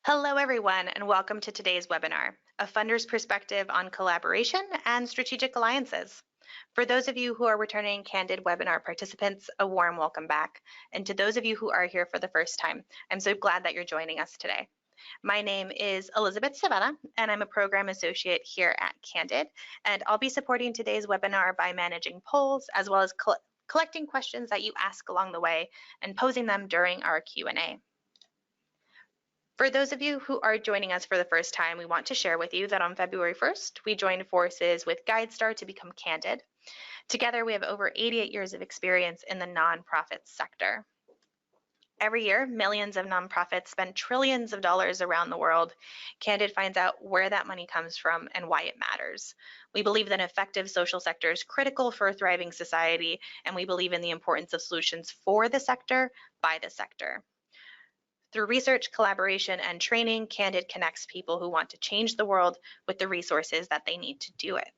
Hello, everyone, and welcome to today's webinar, A Funder's Perspective on Collaboration and Strategic Alliances. For those of you who are returning Candid webinar participants, a warm welcome back. And to those of you who are here for the first time, I'm so glad that you're joining us today. My name is Elizabeth Savella, and I'm a program associate here at Candid, and I'll be supporting today's webinar by managing polls as well as collecting questions that you ask along the way and posing them during our Q&A. For those of you who are joining us for the first time, we want to share with you that on February 1st, we joined forces with GuideStar to become Candid. Together, we have over 88 years of experience in the nonprofit sector. Every year, millions of nonprofits spend trillions of dollars around the world. Candid finds out where that money comes from and why it matters. We believe that an effective social sector is critical for a thriving society, and we believe in the importance of solutions for the sector by the sector. Through research, collaboration, and training, Candid connects people who want to change the world with the resources that they need to do it.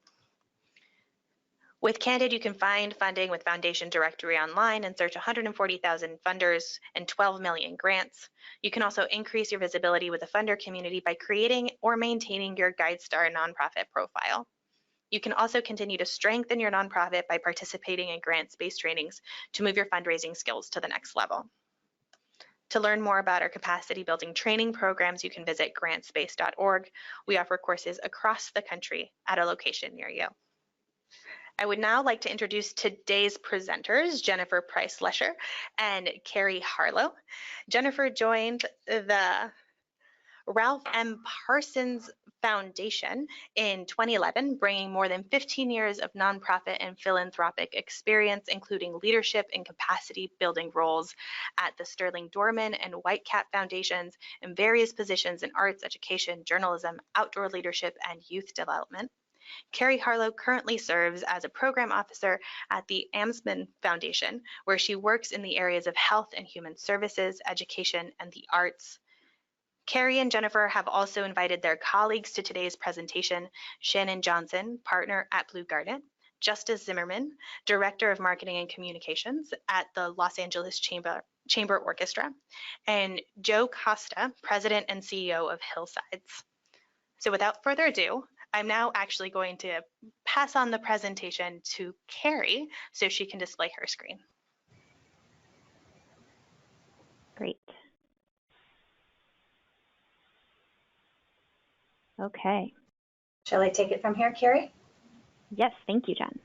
With Candid, you can find funding with Foundation Directory online and search 140,000 funders and 12 million grants. You can also increase your visibility with the funder community by creating or maintaining your GuideStar nonprofit profile. You can also continue to strengthen your nonprofit by participating in grants-based trainings to move your fundraising skills to the next level. To learn more about our capacity building training programs, you can visit grantspace.org. We offer courses across the country at a location near you. I would now like to introduce today's presenters, Jennifer Price-Lesher and Carrie Harlow. Jennifer joined the Ralph M. Parsons Foundation in 2011, bringing more than 15 years of nonprofit and philanthropic experience, including leadership and capacity building roles at the Sterling Dorman and Whitecap Foundations and various positions in arts, education, journalism, outdoor leadership, and youth development. Carrie Harlow currently serves as a program officer at the Amsman Foundation, where she works in the areas of health and human services, education, and the arts. Carrie and Jennifer have also invited their colleagues to today's presentation, Shannon Johnson, partner at Blue Garnet, Justice Zimmerman, Director of Marketing and Communications at the Los Angeles Chamber Orchestra, and Joe Costa, President and CEO of Hillsides. So without further ado, I'm now actually going to pass on the presentation to Carrie so she can display her screen. Great. Okay. Shall I take it from here, Carrie? Yes, thank you, Jen.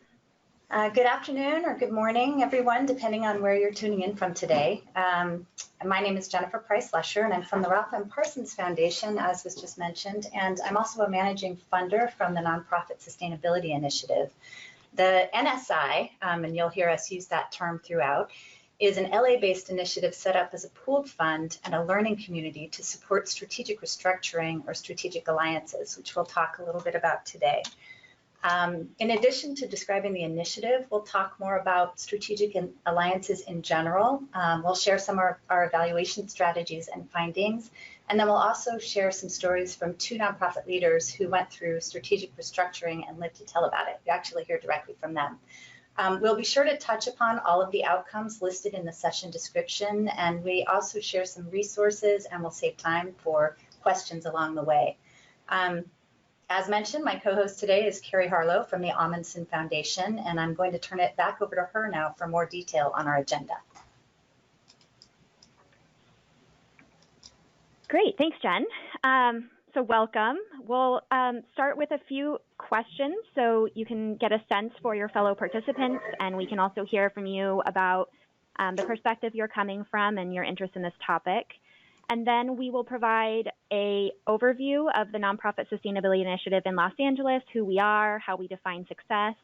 Good afternoon or good morning, everyone, depending on where you're tuning in from today. My name is Jennifer Price-Lesher, and I'm from the Ralph M. Parsons Foundation, as was just mentioned, and I'm also a managing funder from the Nonprofit Sustainability Initiative. The NSI, and you'll hear us use that term throughout, is an LA-based initiative set up as a pooled fund and a learning community to support strategic restructuring or strategic alliances, which we'll talk a little bit about today. In addition to describing the initiative, we'll talk more about strategic alliances in general. We'll share some of our evaluation strategies and findings, and then we'll also share some stories from two nonprofit leaders who went through strategic restructuring and lived to tell about it. You actually hear directly from them. We'll be sure to touch upon all of the outcomes listed in the session description, and we also share some resources, and we'll save time for questions along the way. As mentioned, my co-host today is Carrie Harlow from the Amundsen Foundation, and I'm going to turn it back over to her now for more detail on our agenda. Great, thanks, Jen. So welcome. We'll start with a few questions so you can get a sense for your fellow participants, and we can also hear from you about the perspective you're coming from and your interest in this topic. And then we will provide an overview of the Nonprofit Sustainability Initiative in Los Angeles, who we are, how we define success.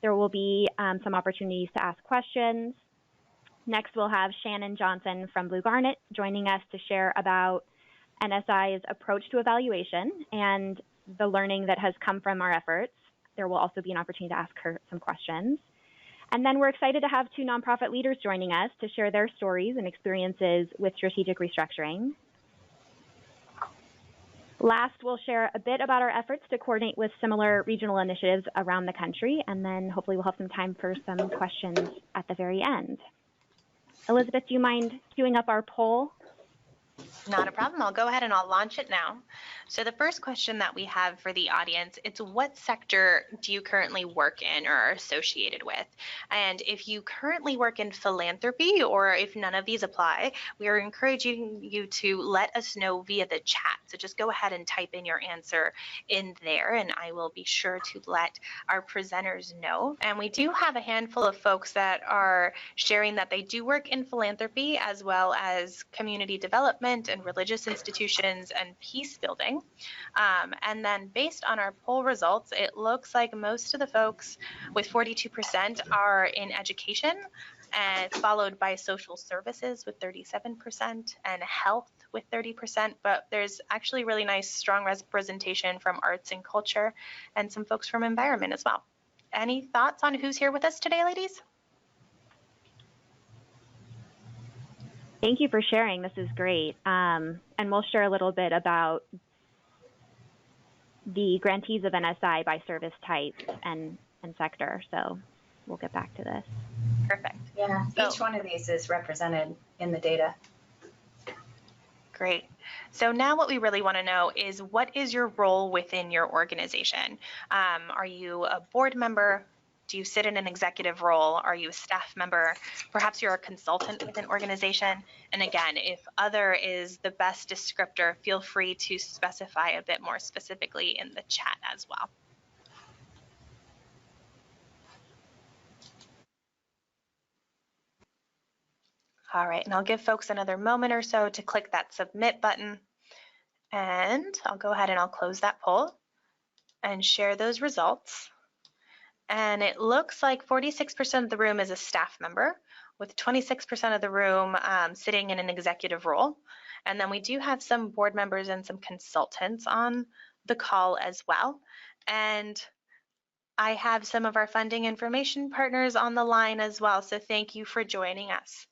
There will be some opportunities to ask questions. Next, we'll have Shannon Johnson from Blue Garnet joining us to share about NSI's approach to evaluation and the learning that has come from our efforts. There will also be an opportunity to ask her some questions. And then we're excited to have two nonprofit leaders joining us to share their stories and experiences with strategic restructuring. Last, we'll share a bit about our efforts to coordinate with similar regional initiatives around the country, and then hopefully we'll have some time for some questions at the very end. Elizabeth, do you mind queuing up our poll? Not a problem. I'll go ahead and I'll launch it now. So the first question that we have for the audience, it's what sector do you currently work in or are associated with? And if you currently work in philanthropy or if none of these apply, we are encouraging you to let us know via the chat. So just go ahead and type in your answer in there and I will be sure to let our presenters know. And we do have a handful of folks that are sharing that they do work in philanthropy as well as community development and religious institutions and peace building. And then based on our poll results, it looks like most of the folks with 42% are in education, and followed by social services with 37% and health with 30%, but there's actually really nice strong representation from arts and culture and some folks from environment as well. Any thoughts on who's here with us today, ladies? Thank you for sharing. This is great. And we'll share a little bit about the grantees of NSI by service type and sector. So we'll get back to this. Perfect. Yeah, each one of these is represented in the data. Great. So now what we really want to know is what is your role within your organization? Are you a board member? Do you sit in an executive role? Are you a staff member? Perhaps you're a consultant with an organization. And again, if other is the best descriptor, feel free to specify a bit more specifically in the chat as well. All right, and I'll give folks another moment or so to click that submit button. And I'll go ahead and I'll close that poll and share those results. And it looks like 46% of the room is a staff member, with 26% of the room sitting in an executive role. And then we do have some board members and some consultants on the call as well. And I have some of our funding information partners on the line as well, so thank you for joining us.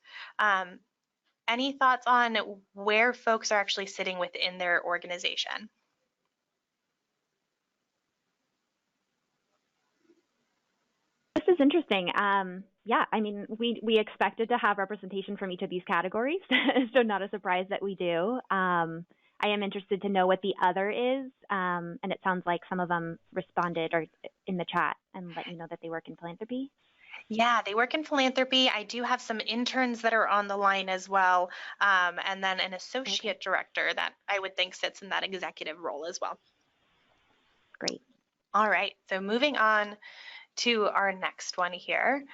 Any thoughts on where folks are actually sitting within their organization? This is interesting. Yeah, I mean, we expected to have representation from each of these categories, so not a surprise that we do. I am interested to know what the other is, and it sounds like some of them responded or in the chat and let you know that they work in philanthropy. Yeah, they work in philanthropy. I do have some interns that are on the line as well, and then an associate director that I would think sits in that executive role as well. Great. All right, so moving on to our next one here.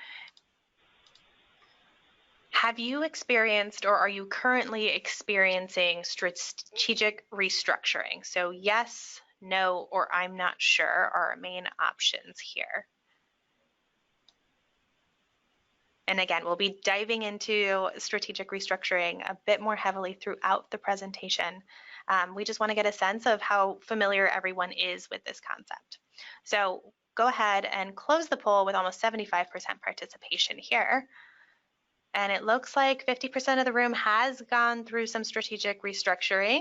Have you experienced or are you currently experiencing strategic restructuring? So yes, no, or I'm not sure are our main options here. And again, we'll be diving into strategic restructuring a bit more heavily throughout the presentation. We just want to get a sense of how familiar everyone is with this concept. So go ahead and close the poll with almost 75% participation here. And it looks like 50% of the room has gone through some strategic restructuring,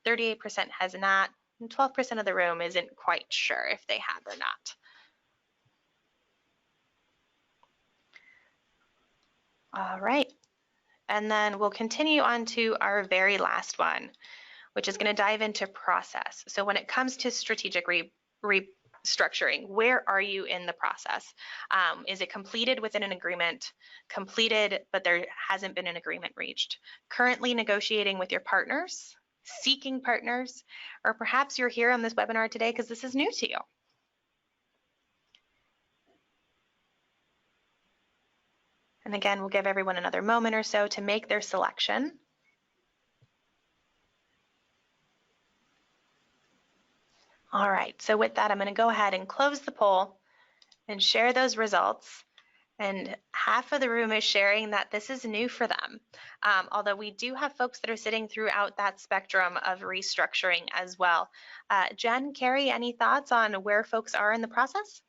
38% has not, and 12% of the room isn't quite sure if they have or not. All right, and then we'll continue on to our very last one, which is going to dive into process. So when it comes to strategic restructuring, where are you in the process? Is it completed within an agreement, completed but there hasn't been an agreement reached, currently negotiating with your partners, seeking partners, or perhaps you're here on this webinar today because this is new to you? And again, we'll give everyone another moment or so to make their selection. All right, so with that, I'm going to go ahead and close the poll and share those results. And half of the room is sharing that this is new for them. Although we do have folks that are sitting throughout that spectrum of restructuring as well. Jen, Carrie, any thoughts on where folks are in the process?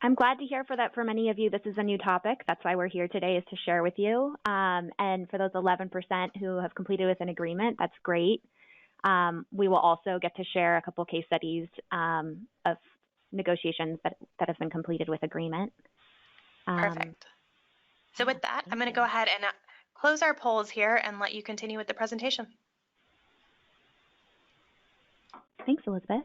I'm glad to hear for many of you, this is a new topic. That's why we're here today, is to share with you. And for those 11% who have completed with an agreement, that's great. We will also get to share a couple case studies of negotiations that have been completed with agreement. Perfect. So with that, I'm going to go ahead and close our polls here and let you continue with the presentation. Thanks, Elizabeth.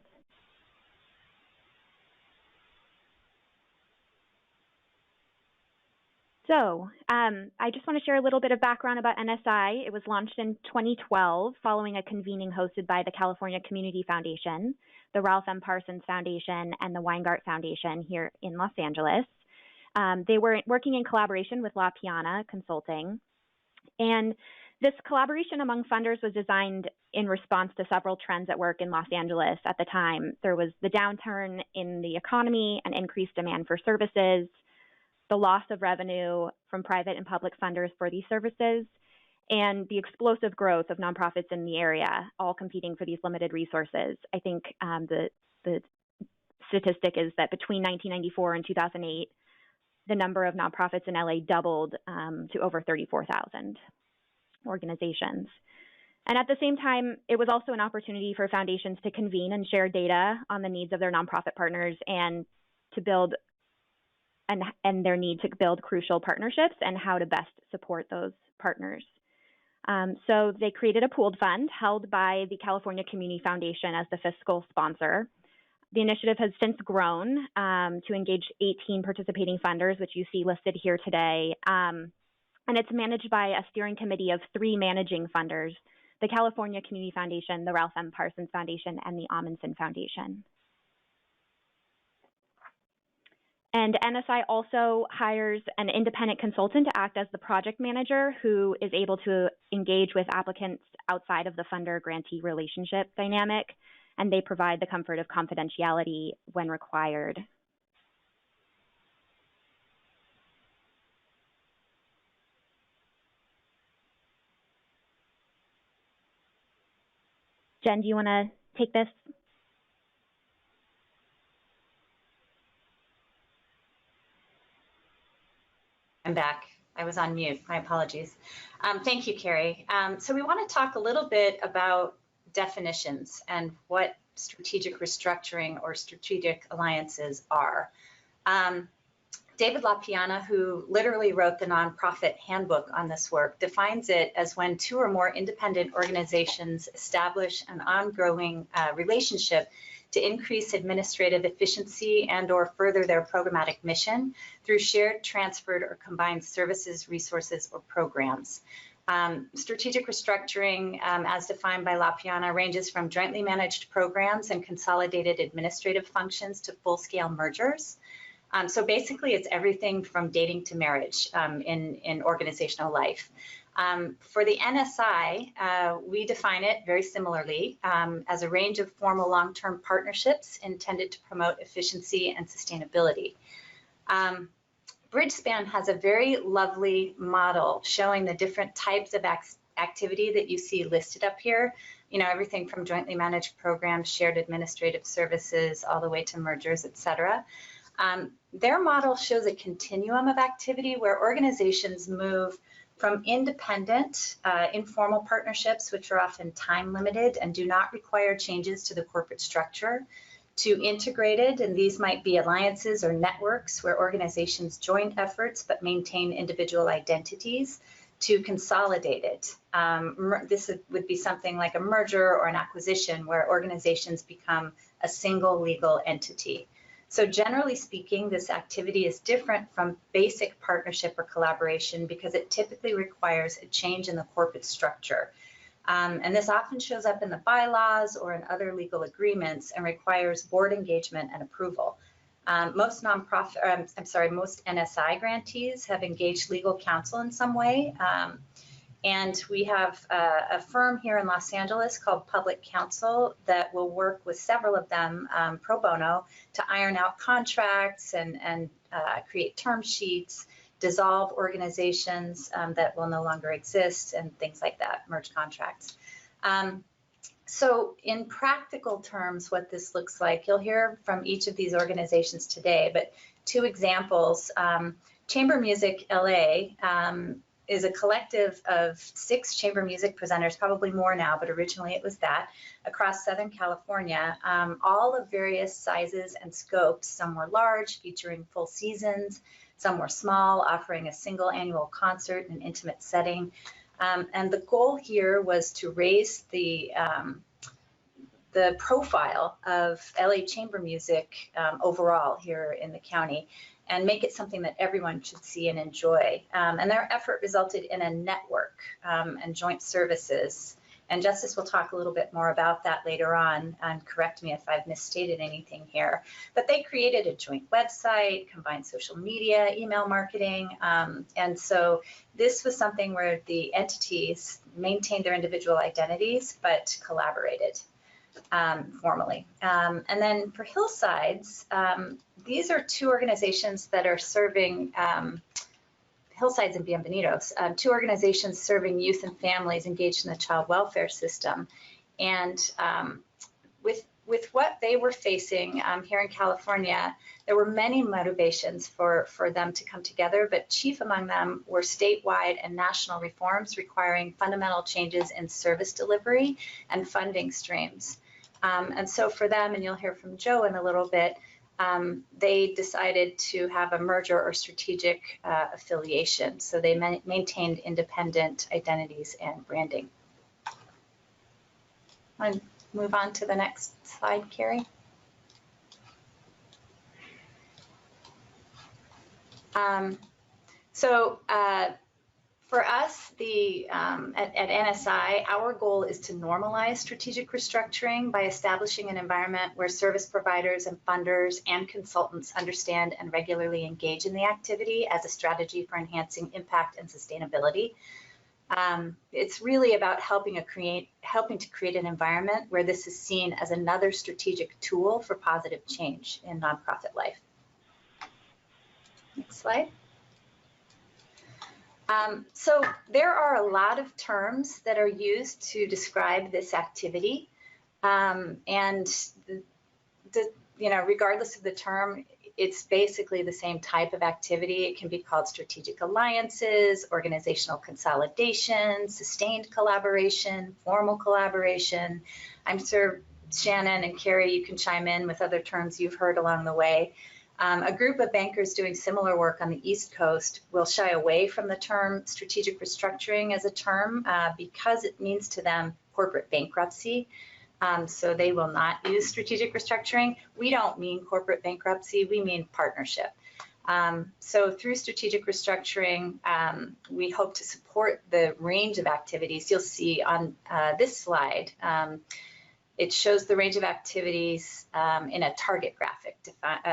So I just want to share a little bit of background about NSI. It was launched in 2012 following a convening hosted by the California Community Foundation, the Ralph M. Parsons Foundation, and the Weingart Foundation here in Los Angeles. They were working in collaboration with La Piana Consulting. And this collaboration among funders was designed in response to several trends at work in Los Angeles at the time. There was the downturn in the economy and increased demand for services, the loss of revenue from private and public funders for these services, and the explosive growth of nonprofits in the area, all competing for these limited resources. I think the statistic is that between 1994 and 2008, the number of nonprofits in LA doubled to over 34,000 organizations. And at the same time, it was also an opportunity for foundations to convene and share data on the needs of their nonprofit partners and to build and their need to build crucial partnerships and how to best support those partners. So they created a pooled fund held by the California Community Foundation as the fiscal sponsor. The initiative has since grown to engage 18 participating funders, which you see listed here today. And it's managed by a steering committee of 3 managing funders, the California Community Foundation, the Ralph M. Parsons Foundation, and the Amundsen Foundation. And NSI also hires an independent consultant to act as the project manager who is able to engage with applicants outside of the funder-grantee relationship dynamic, and they provide the comfort of confidentiality when required. Jen, do you want to take this? I'm back. I was on mute. My apologies. Thank you, Carrie. So we want to talk a little bit about definitions and what strategic restructuring or strategic alliances are. David La Piana, who literally wrote the nonprofit handbook on this work, defines it as when 2 or more independent organizations establish an ongoing relationship to increase administrative efficiency and or further their programmatic mission through shared, transferred, or combined services, resources, or programs. Strategic restructuring, as defined by La Piana, ranges from jointly managed programs and consolidated administrative functions to full-scale mergers. So basically, it's everything from dating to marriage in organizational life. For the NSI, we define it very similarly as a range of formal long-term partnerships intended to promote efficiency and sustainability. Bridgespan has a very lovely model showing the different types of activity that you see listed up here. You know, everything from jointly managed programs, shared administrative services, all the way to mergers, et cetera. Their model shows a continuum of activity where organizations move from independent, informal partnerships, which are often time limited and do not require changes to the corporate structure, to integrated, and these might be alliances or networks where organizations join efforts but maintain individual identities, to consolidated. This would be something like a merger or an acquisition where organizations become a single legal entity. So generally speaking, this activity is different from basic partnership or collaboration because it typically requires a change in the corporate structure. And this often shows up in the bylaws or in other legal agreements and requires board engagement and approval. Most NSI grantees have engaged legal counsel in some way. And we have a firm here in Los Angeles called Public Counsel that will work with several of them pro bono to iron out contracts and create term sheets, dissolve organizations that will no longer exist, and things like that, merge contracts. So in practical terms, what this looks like, you'll hear from each of these organizations today, but 2 examples. Chamber Music LA is a collective of 6 chamber music presenters, probably more now, but originally it was that, across Southern California, all of various sizes and scopes. Some were large, featuring full seasons. Some were small, offering a single annual concert in an intimate setting. And the goal here was to raise the profile of LA chamber music overall here in the county and make it something that everyone should see and enjoy. And their effort resulted in a network and joint services. And Justice will talk a little bit more about that later on and correct me if I've misstated anything here. But they created a joint website, combined social media, email marketing. And so this was something where the entities maintained their individual identities, but collaborated formally. And then for Hillsides, these are two organizations that are serving Hillsides and Bienvenidos, two organizations serving youth and families engaged in the child welfare system. And with what they were facing here in California, there were many motivations for them to come together, but chief among them were statewide and national reforms requiring fundamental changes in service delivery and funding streams. And so for them, and you'll hear from Joe in a little bit, they decided to have a merger or strategic affiliation. So they maintained independent identities and branding. I'll move on to the next slide, Carrie. For us, at NSI, our goal is to normalize strategic restructuring by establishing an environment where service providers and funders and consultants understand and regularly engage in the activity as a strategy for enhancing impact and sustainability. It's really about helping to create an environment where this is seen as another strategic tool for positive change in nonprofit life. Next slide. So there are a lot of terms that are used to describe this activity, regardless of the term, it's basically the same type of activity. It can be called strategic alliances, organizational consolidation, sustained collaboration, formal collaboration. I'm sure Shannon and Carrie, you can chime in with other terms you've heard along the way. A group of bankers doing similar work on the East Coast will shy away from the term strategic restructuring as a term because it means to them corporate bankruptcy. So they will not use strategic restructuring. We don't mean corporate bankruptcy, we mean partnership. So through strategic restructuring, we hope to support the range of activities. You'll see on this slide, it shows the range of activities in a target graphic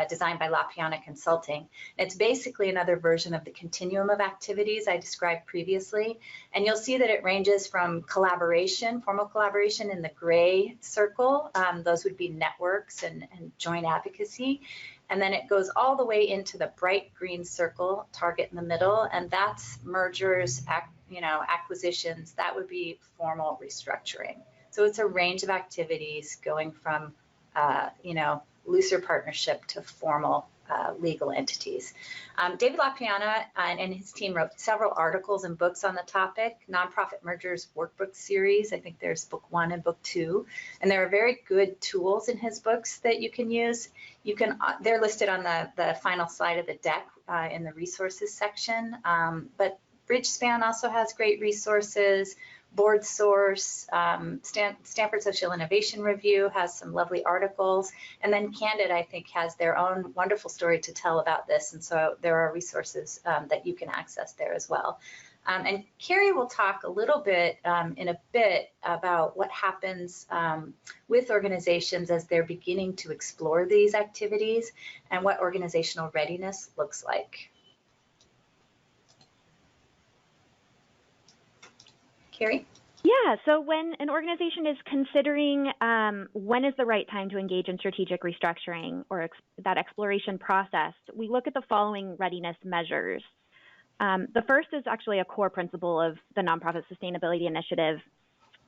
designed by La Piana Consulting. It's basically another version of the continuum of activities I described previously. And you'll see that it ranges from collaboration, formal collaboration in the gray circle. Those would be networks and joint advocacy. And then it goes all the way into the bright green circle, target in the middle, and that's mergers, acquisitions. That would be formal restructuring. So it's a range of activities going from, looser partnership to formal legal entities. David LaPiana and his team wrote several articles and books on the topic, Nonprofit Mergers Workbook Series. I think there's book 1 and book 2. And there are very good tools in his books that you can use. They're listed on the final slide of the deck in the resources section. But Bridgespan also has great resources. Board Source, Stanford Social Innovation Review has some lovely articles, and then Candid, I think, has their own wonderful story to tell about this, and so there are resources that you can access there as well. And Carrie will talk a little bit in a bit about what happens with organizations as they're beginning to explore these activities and what organizational readiness looks like. Carrie? Yeah, so when an organization is considering when is the right time to engage in strategic restructuring or that exploration process, we look at the following readiness measures. The first is actually a core principle of the Nonprofit Sustainability Initiative.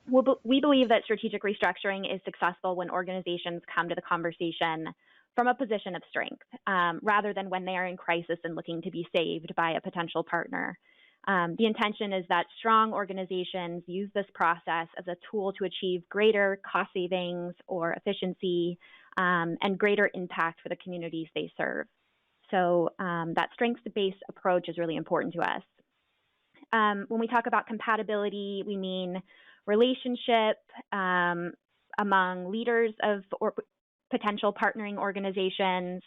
We believe that strategic restructuring is successful when organizations come to the conversation from a position of strength, rather than when they are in crisis and looking to be saved by a potential partner. The intention is that strong organizations use this process as a tool to achieve greater cost savings or efficiency and greater impact for the communities they serve. So that strengths-based approach is really important to us. When we talk about compatibility, we mean relationship among leaders of potential partnering organizations,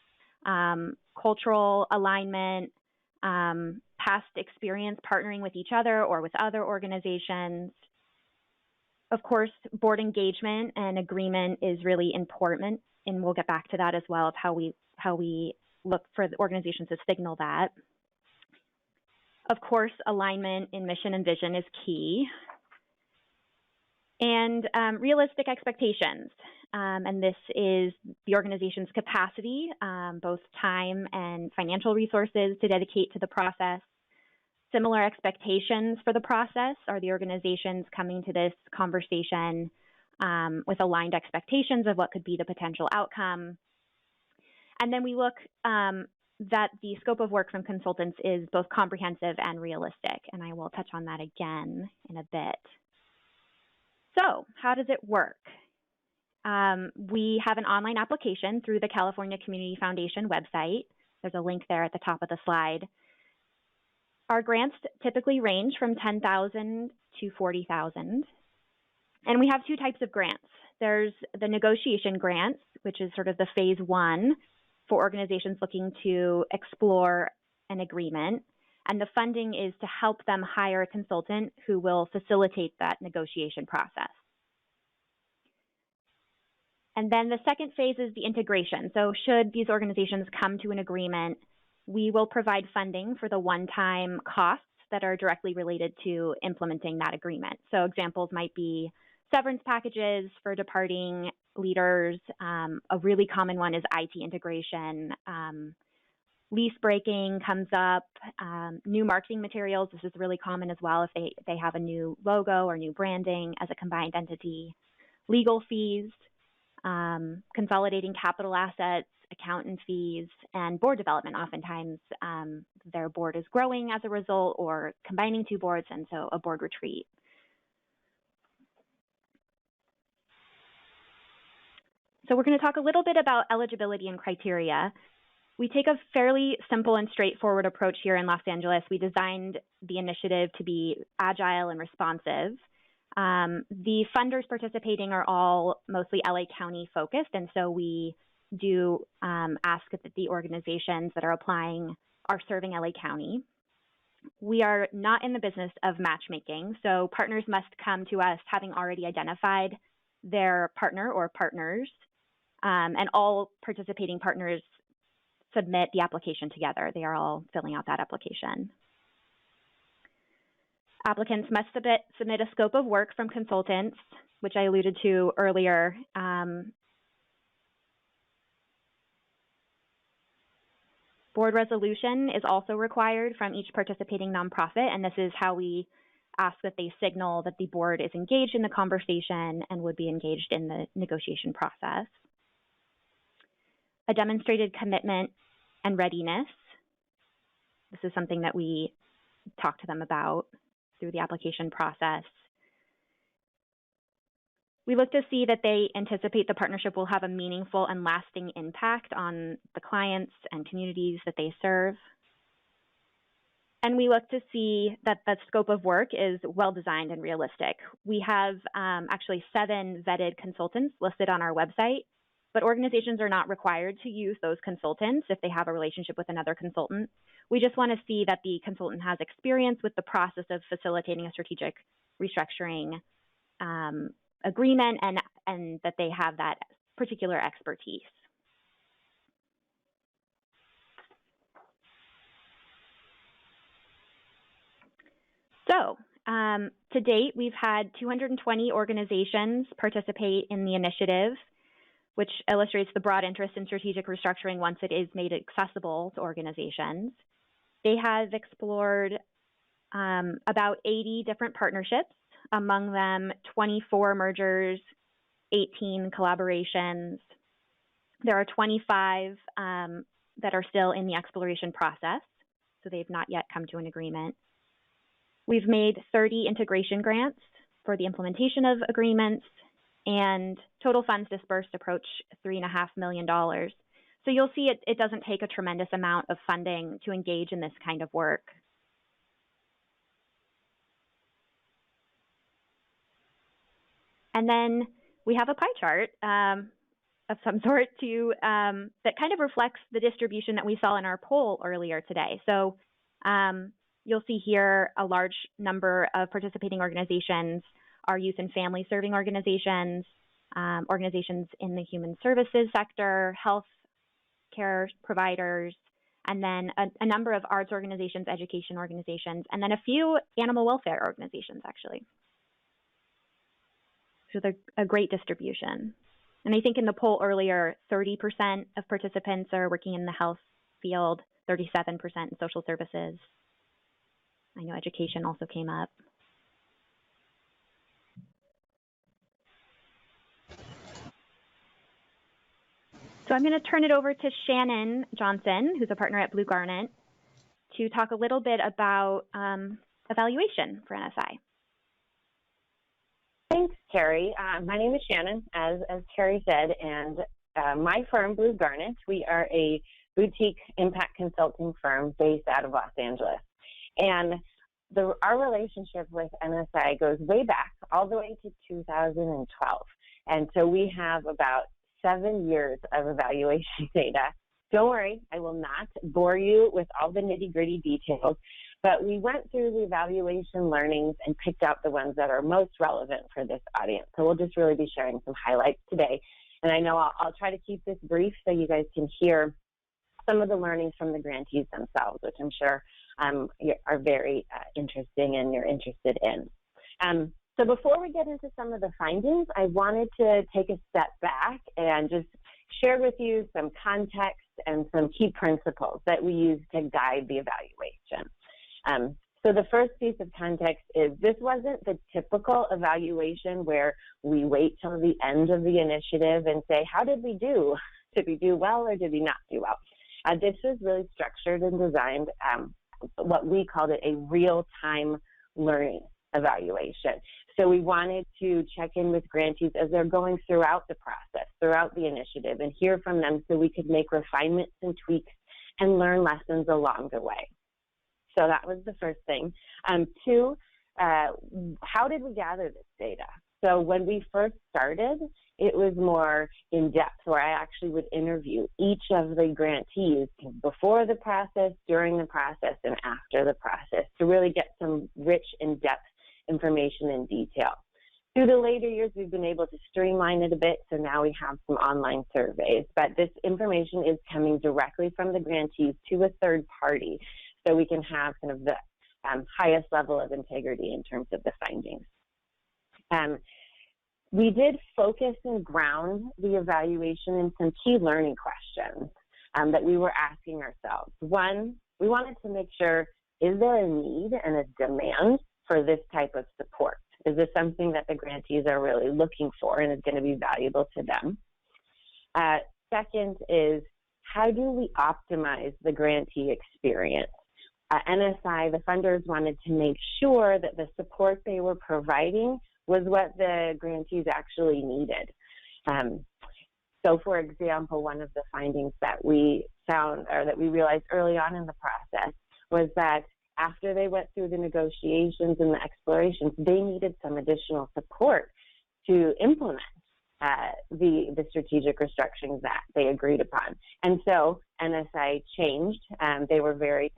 cultural alignment, past experience partnering with each other or with other organizations. Of course, board engagement and agreement is really important, and we'll get back to that as well, of how we look for the organizations to signal that. Of course, alignment in mission and vision is key. And realistic expectations. And this is the organization's capacity, both time and financial resources to dedicate to the process. Similar expectations for the process. Are the organizations coming to this conversation with aligned expectations of what could be the potential outcome? And then we look that the scope of work from consultants is both comprehensive and realistic, and I will touch on that again in a bit. So how does it work? We have an online application through the California Community Foundation website. There's a link there at the top of the slide. Our grants typically range from $10,000 to $40,000. And we have two types of grants. There's the negotiation grants, which is sort of the phase one for organizations looking to explore an agreement. And the funding is to help them hire a consultant who will facilitate that negotiation process. And then the second phase is the integration. So should these organizations come to an agreement, we will provide funding for the one-time costs that are directly related to implementing that agreement. So examples might be severance packages for departing leaders. A really common one is IT integration. Lease breaking comes up. New marketing materials, this is really common as well if they have a new logo or new branding as a combined entity. Legal fees, consolidating capital assets, accountant fees, and board development. Oftentimes their board is growing as a result or combining two boards, and so a board retreat. So we're going to talk a little bit about eligibility and criteria. We take a fairly simple and straightforward approach here in Los Angeles. We designed the initiative to be agile and responsive. The funders participating are all mostly LA County focused, and so we do ask that the organizations that are applying are serving LA County. We are not in the business of matchmaking, so partners must come to us having already identified their partner or partners, and all participating partners submit the application together. They are all filling out that application. Applicants must submit a scope of work from consultants, which I alluded to earlier. Board resolution is also required from each participating nonprofit, and this is how we ask that they signal that the board is engaged in the conversation and would be engaged in the negotiation process. A demonstrated commitment and readiness. This is something that we talk to them about through the application process. We look to see that they anticipate the partnership will have a meaningful and lasting impact on the clients and communities that they serve. And we look to see that the scope of work is well-designed and realistic. We have actually 7 vetted consultants listed on our website, but organizations are not required to use those consultants if they have a relationship with another consultant. We just want to see that the consultant has experience with the process of facilitating a strategic restructuring agreement and that they have that particular expertise. So to date, we've had 220 organizations participate in the initiative, which illustrates the broad interest in strategic restructuring once it is made accessible to organizations. They have explored about 80 different partnerships, among them 24 mergers, 18 collaborations. There are 25 that are still in the exploration process, so they've not yet come to an agreement. We've made 30 integration grants for the implementation of agreements, and total funds dispersed approach $3.5 million. So you'll see it doesn't take a tremendous amount of funding to engage in this kind of work. And then we have a pie chart of some sort that kind of reflects the distribution that we saw in our poll earlier today. So you'll see here a large number of participating organizations are youth and family serving organizations, organizations in the human services sector, health care providers, and then a number of arts organizations, education organizations, and then a few animal welfare organizations, actually. So they're a great distribution. And I think in the poll earlier, 30% of participants are working in the health field, 37% in social services. I know education also came up. So I'm going to turn it over to Shannon Johnson, who's a partner at Blue Garnet, to talk a little bit about evaluation for NSI. Thanks, Carrie. My name is Shannon, as Carrie said, and my firm, Blue Garnet, we are a boutique impact consulting firm based out of Los Angeles. And our relationship with NSI goes way back, all the way to 2012. And so we have about 7 years of evaluation data. Don't worry, I will not bore you with all the nitty-gritty details, but we went through the evaluation learnings and picked out the ones that are most relevant for this audience. So we'll just really be sharing some highlights today. And I know I'll try to keep this brief so you guys can hear some of the learnings from the grantees themselves, which I'm sure are very interesting and you're interested in. So before we get into some of the findings, I wanted to take a step back and just share with you some context and some key principles that we use to guide the evaluation. So the first piece of context is this wasn't the typical evaluation where we wait till the end of the initiative and say, how did we do? Did we do well or did we not do well? This was really structured and designed, what we called it a real-time learning evaluation. So we wanted to check in with grantees as they're going throughout the process, throughout the initiative, and hear from them so we could make refinements and tweaks and learn lessons along the way. So that was the first thing. Two, how did we gather this data? So when we first started, it was more in-depth, where I actually would interview each of the grantees before the process, during the process, and after the process to really get some rich, in-depth information and detail. Through the later years, we've been able to streamline it a bit, so now we have some online surveys. But this information is coming directly from the grantees to a third party, so we can have kind of the highest level of integrity in terms of the findings. We did focus and ground the evaluation in some key learning questions that we were asking ourselves. One, we wanted to make sure, is there a need and a demand for this type of support? Is this something that the grantees are really looking for and is going to be valuable to them? Second is, how do we optimize the grantee experience? NSI, the funders, wanted to make sure that the support they were providing was what the grantees actually needed. So for example, one of the findings that we found, or that we realized early on in the process, was that after they went through the negotiations and the explorations, they needed some additional support to implement the strategic restructuring that they agreed upon. And so NSI changed. They were very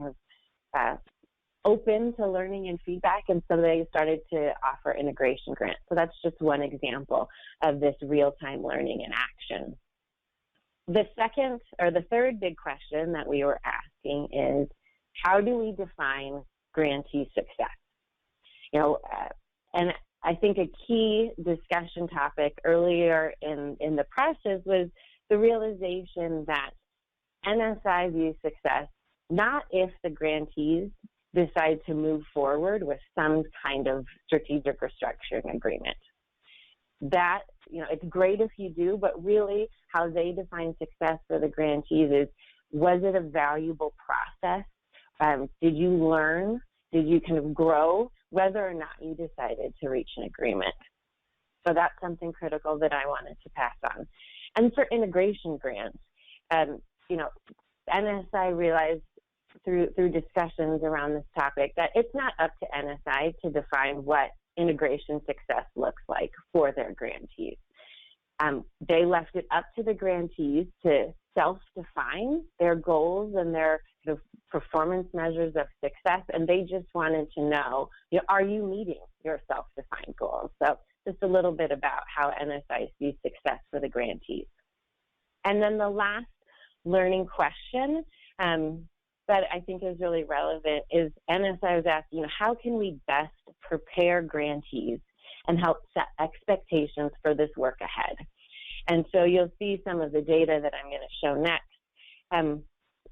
open to learning and feedback, and so they started to offer integration grants. So that's just one example of this real-time learning in action. The second, or the third big question that we were asking is, how do we define grantee success? You know, and I think a key discussion topic earlier in the process was the realization that NSI views success not if the grantees decide to move forward with some kind of strategic restructuring agreement. That, you know, it's great if you do, but really how they define success for the grantees is, was it a valuable process? Did you learn? Did you kind of grow? Whether or not you decided to reach an agreement. So that's something critical that I wanted to pass on. And for integration grants, NSI realized through discussions around this topic that it's not up to NSI to define what integration success looks like for their grantees. They left it up to the grantees to self-define their goals and their performance measures of success, and they just wanted to know, are you meeting your self-defined goals? So just a little bit about how NSI sees success for the grantees. And then the last learning question that I think is really relevant is NSI was asking, how can we best prepare grantees and help set expectations for this work ahead? And so you'll see some of the data that I'm going to show next.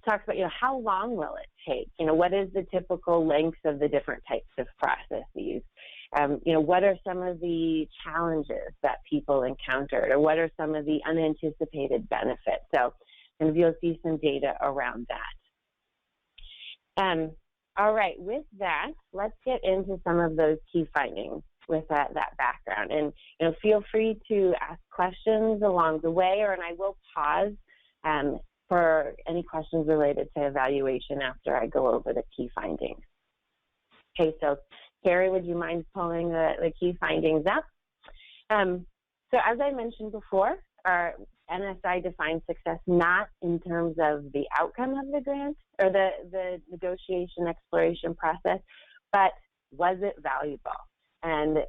Talks about, how long will it take? What is the typical length of the different types of processes? What are some of the challenges that people encountered, or what are some of the unanticipated benefits? So, you'll see some data around that. All right, with that, let's get into some of those key findings with that background. And feel free to ask questions along the way, and I will pause for any questions related to evaluation after I go over the key findings. Okay, so Carrie, would you mind pulling the key findings up? So as I mentioned before, our NSI defines success not in terms of the outcome of the grant or the negotiation exploration process, but was it valuable? And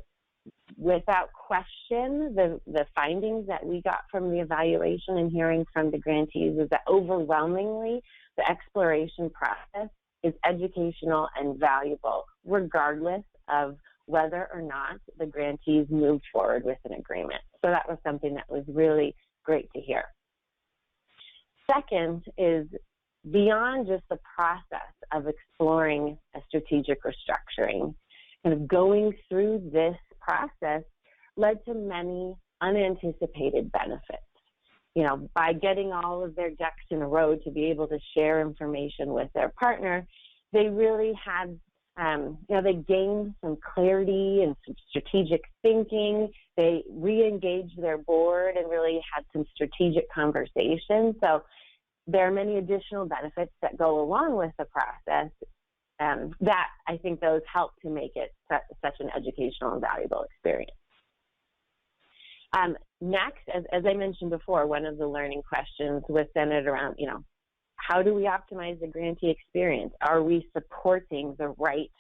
without question, the findings that we got from the evaluation and hearing from the grantees is that overwhelmingly the exploration process is educational and valuable, regardless of whether or not the grantees moved forward with an agreement. So that was something that was really great to hear. Second is beyond just the process of exploring a strategic restructuring, kind of going through this process led to many unanticipated benefits. By getting all of their ducks in a row to be able to share information with their partner, they really had, they gained some clarity and some strategic thinking. They re-engaged their board and really had some strategic conversations. So there are many additional benefits that go along with the process that I think those help to make it such an educational and valuable experience. Next, as I mentioned before, one of the learning questions was centered around, how do we optimize the grantee experience? Are we supporting the right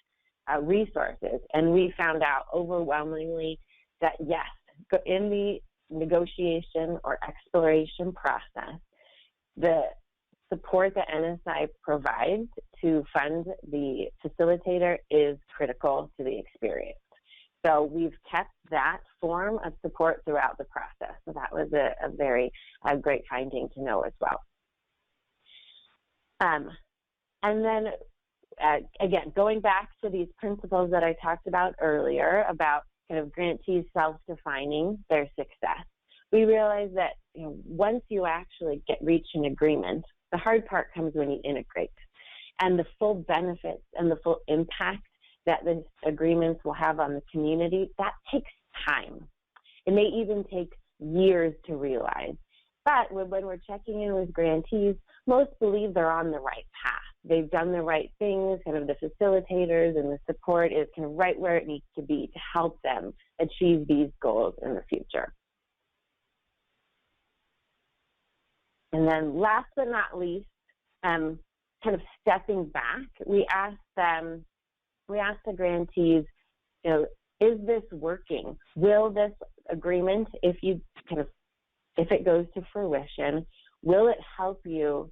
resources? And we found out overwhelmingly that yes, in the negotiation or exploration process, the support that NSI provides to fund the facilitator is critical to the experience. So we've kept that form of support throughout the process. So that was a very great finding to know as well. And then, again, going back to these principles that I talked about earlier about kind of grantees self-defining their success, we realized that once you actually reach an agreement, the hard part comes when you integrate. And the full benefits and the full impact that the agreements will have on the community, that takes time. It may even take years to realize. But when we're checking in with grantees, most believe they're on the right path. They've done the right things, kind of the facilitators and the support is kind of right where it needs to be to help them achieve these goals in the future. And then last but not least, kind of stepping back, we asked the grantees, is this working? Will this agreement, if it goes to fruition, will it help you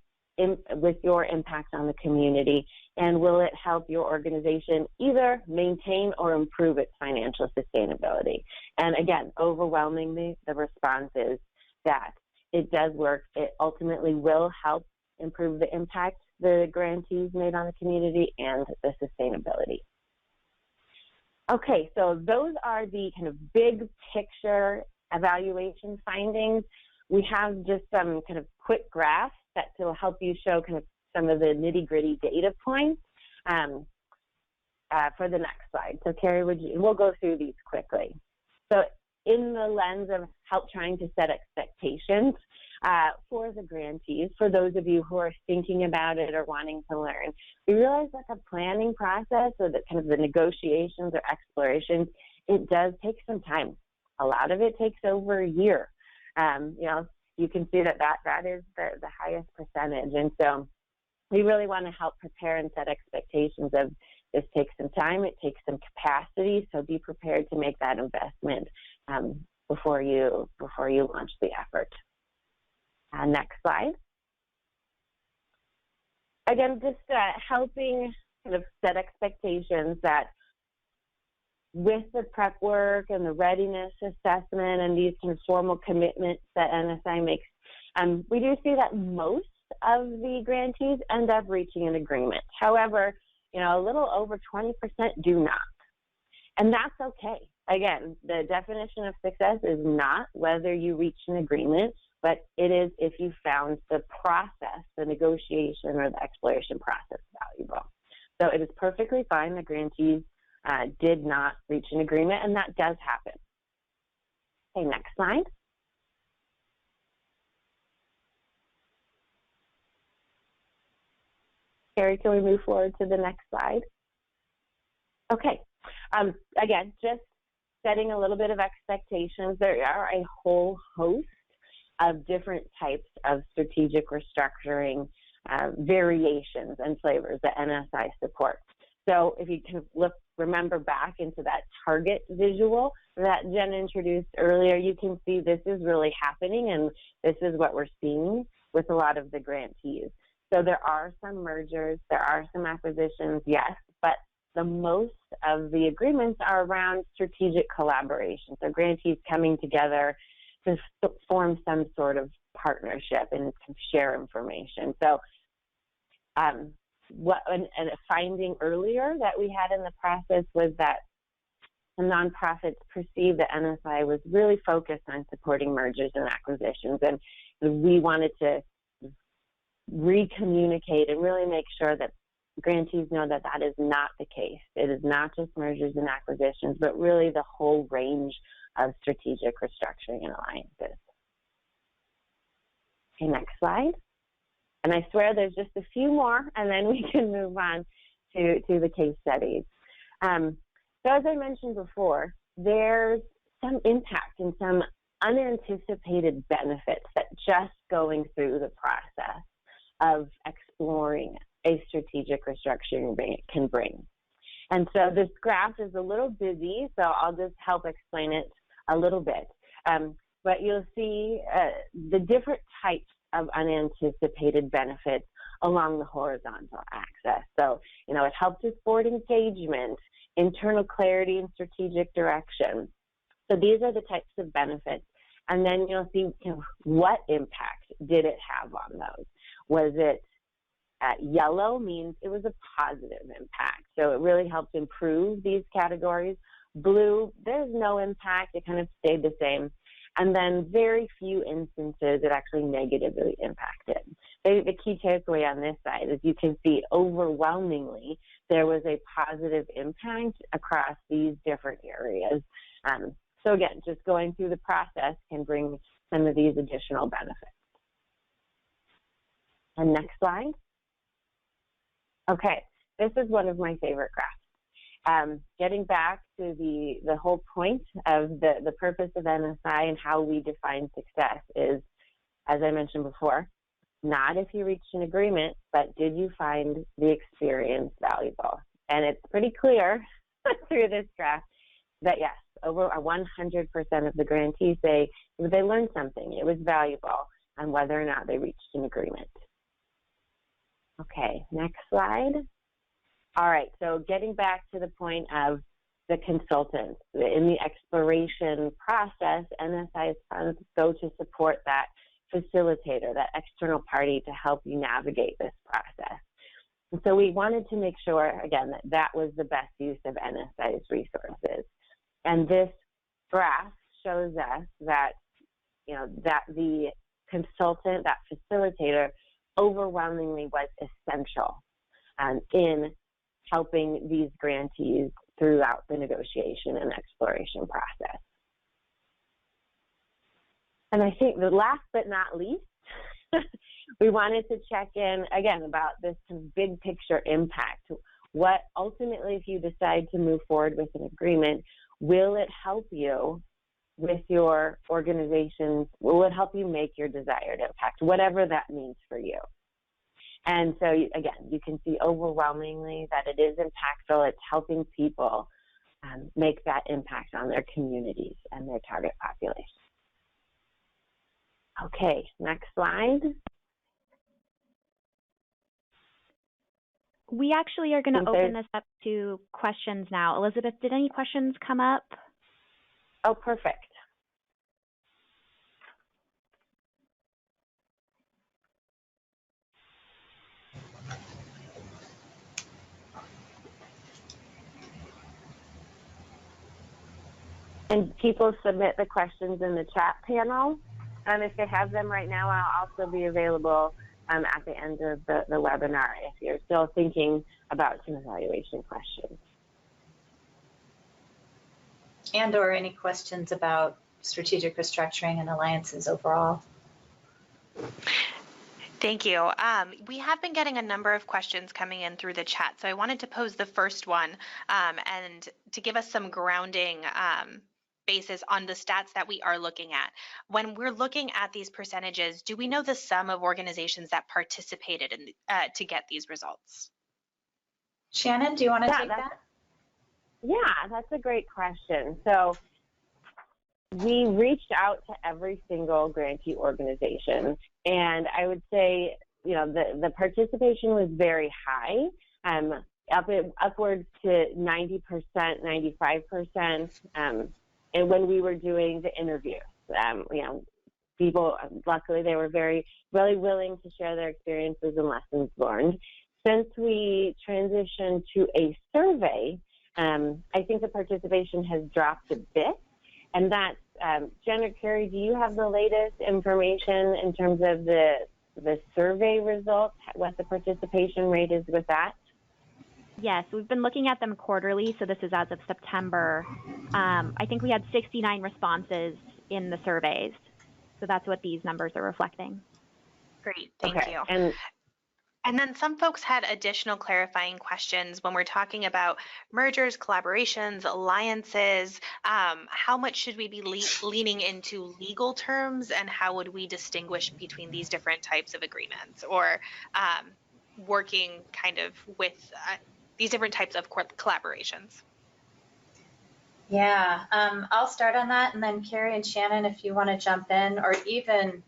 with your impact on the community? And will it help your organization either maintain or improve its financial sustainability? And again, overwhelmingly, the response is that it does work. It ultimately will help improve the impact the grantees made on the community and the sustainability. Okay, so those are the kind of big picture evaluation findings. We have just some kind of quick graphs that will help you show kind of some of the nitty-gritty data points for the next slide. So Carrie, we'll go through these quickly. So in the lens of help trying to set expectations, for the grantees, for those of you who are thinking about it or wanting to learn. We realize that the planning process, or the kind of the negotiations or explorations, it does take some time. A lot of it takes over a year. You can see that is the highest percentage. And so we really want to help prepare and set expectations of this takes some time, it takes some capacity, so be prepared to make that investment before you launch the effort. Next slide. Again, just helping kind of set expectations that with the prep work and the readiness assessment and these kind of formal commitments that NSI makes, we do see that most of the grantees end up reaching an agreement. However, a little over 20% do not. And that's okay. Again, the definition of success is not whether you reach an agreement, but it is if you found the process, the negotiation or the exploration process valuable. So it is perfectly fine the grantees did not reach an agreement, and that does happen. Okay, next slide. Carrie, can we move forward to the next slide? Okay. Again, just setting a little bit of expectations. There are a whole host of different types of strategic restructuring variations and flavors that NSI supports. So if you can remember back into that target visual that Jen introduced earlier, you can see this is really happening, and this is what we're seeing with a lot of the grantees. So there are some mergers, there are some acquisitions, yes, but the most of the agreements are around strategic collaboration. So grantees coming together to form some sort of partnership and share information. So and a finding earlier that we had in the process was that the nonprofits perceived that NSI was really focused on supporting mergers and acquisitions, and we wanted to recommunicate and really make sure that grantees know that that is not the case. It is not just mergers and acquisitions, but really the whole range of strategic restructuring and alliances. Okay, next slide. And I swear there's just a few more, and then we can move on to the case studies. So as I mentioned before, there's some impact and some unanticipated benefits that just going through the process of exploring a strategic restructuring can bring. And so this graph is a little busy, so I'll just help explain it a little bit. But you'll see the different types of unanticipated benefits along the horizontal axis. So, it helps with board engagement, internal clarity, and strategic direction. So these are the types of benefits. And then you'll see what impact did it have on those. Was it yellow means it was a positive impact. So it really helped improve these categories. Blue, there's no impact. It kind of stayed the same. And then very few instances it actually negatively impacted. The key takeaway on this side is you can see overwhelmingly there was a positive impact across these different areas. So again, just going through the process can bring some of these additional benefits. And next slide. Okay, this is one of my favorite graphs. Getting back to the whole point of the purpose of NSI and how we define success is, as I mentioned before, not if you reached an agreement, but did you find the experience valuable? And it's pretty clear through this graph that yes, over 100% of the grantees say they learned something, it was valuable, on whether or not they reached an agreement. Okay, next slide. All right, so getting back to the point of the consultants. In the exploration process, NSI's funds go to support that facilitator, that external party to help you navigate this process. And so we wanted to make sure, again, that that was the best use of NSI's resources. And this graph shows us that, that the consultant, that facilitator, overwhelmingly was essential in helping these grantees throughout the negotiation and exploration process. And I think the last but not least we wanted to check in, again, about this big picture impact. What ultimately, if you decide to move forward with an agreement, will it help you with your organizations? Will it help you make your desired impact, whatever that means for you? And so, again, you can see overwhelmingly that it is impactful. It's helping people make that impact on their communities and their target population. Okay, next slide. We actually are going to open this up to questions now. Elizabeth, did any questions come up? Oh, perfect. And people submit the questions in the chat panel. If they have them right now, I'll also be available at the end of the webinar if you're still thinking about some evaluation questions. And or any questions about strategic restructuring and alliances overall. Thank you. We have been getting a number of questions coming in through the chat, so I wanted to pose the first one and to give us some grounding basis on the stats that we are looking at. When we're looking at these percentages, do we know the sum of organizations that participated in to get these results? Shannon, do you want to take that? Yeah, that's a great question. So we reached out to every single grantee organization, and I would say, you know, the participation was very high, upwards to 90%, 95%. And when we were doing the interviews, you know, people, luckily, they were really willing to share their experiences and lessons learned. Since we transitioned to a survey, I think the participation has dropped a bit, and that's, Jen or Carrie, do you have the latest information in terms of the survey results, what the participation rate is with that? Yes, we've been looking at them quarterly, so this is as of September. I think we had 69 responses in the surveys, so that's what these numbers are reflecting. Great, thank you. And then some folks had additional clarifying questions when we're talking about mergers, collaborations, alliances. How much should we be leaning into legal terms, and how would we distinguish between these different types of agreements, or working kind of with these different types of collaborations? Yeah, I'll start on that, and then Carrie and Shannon, if you want to jump in, or even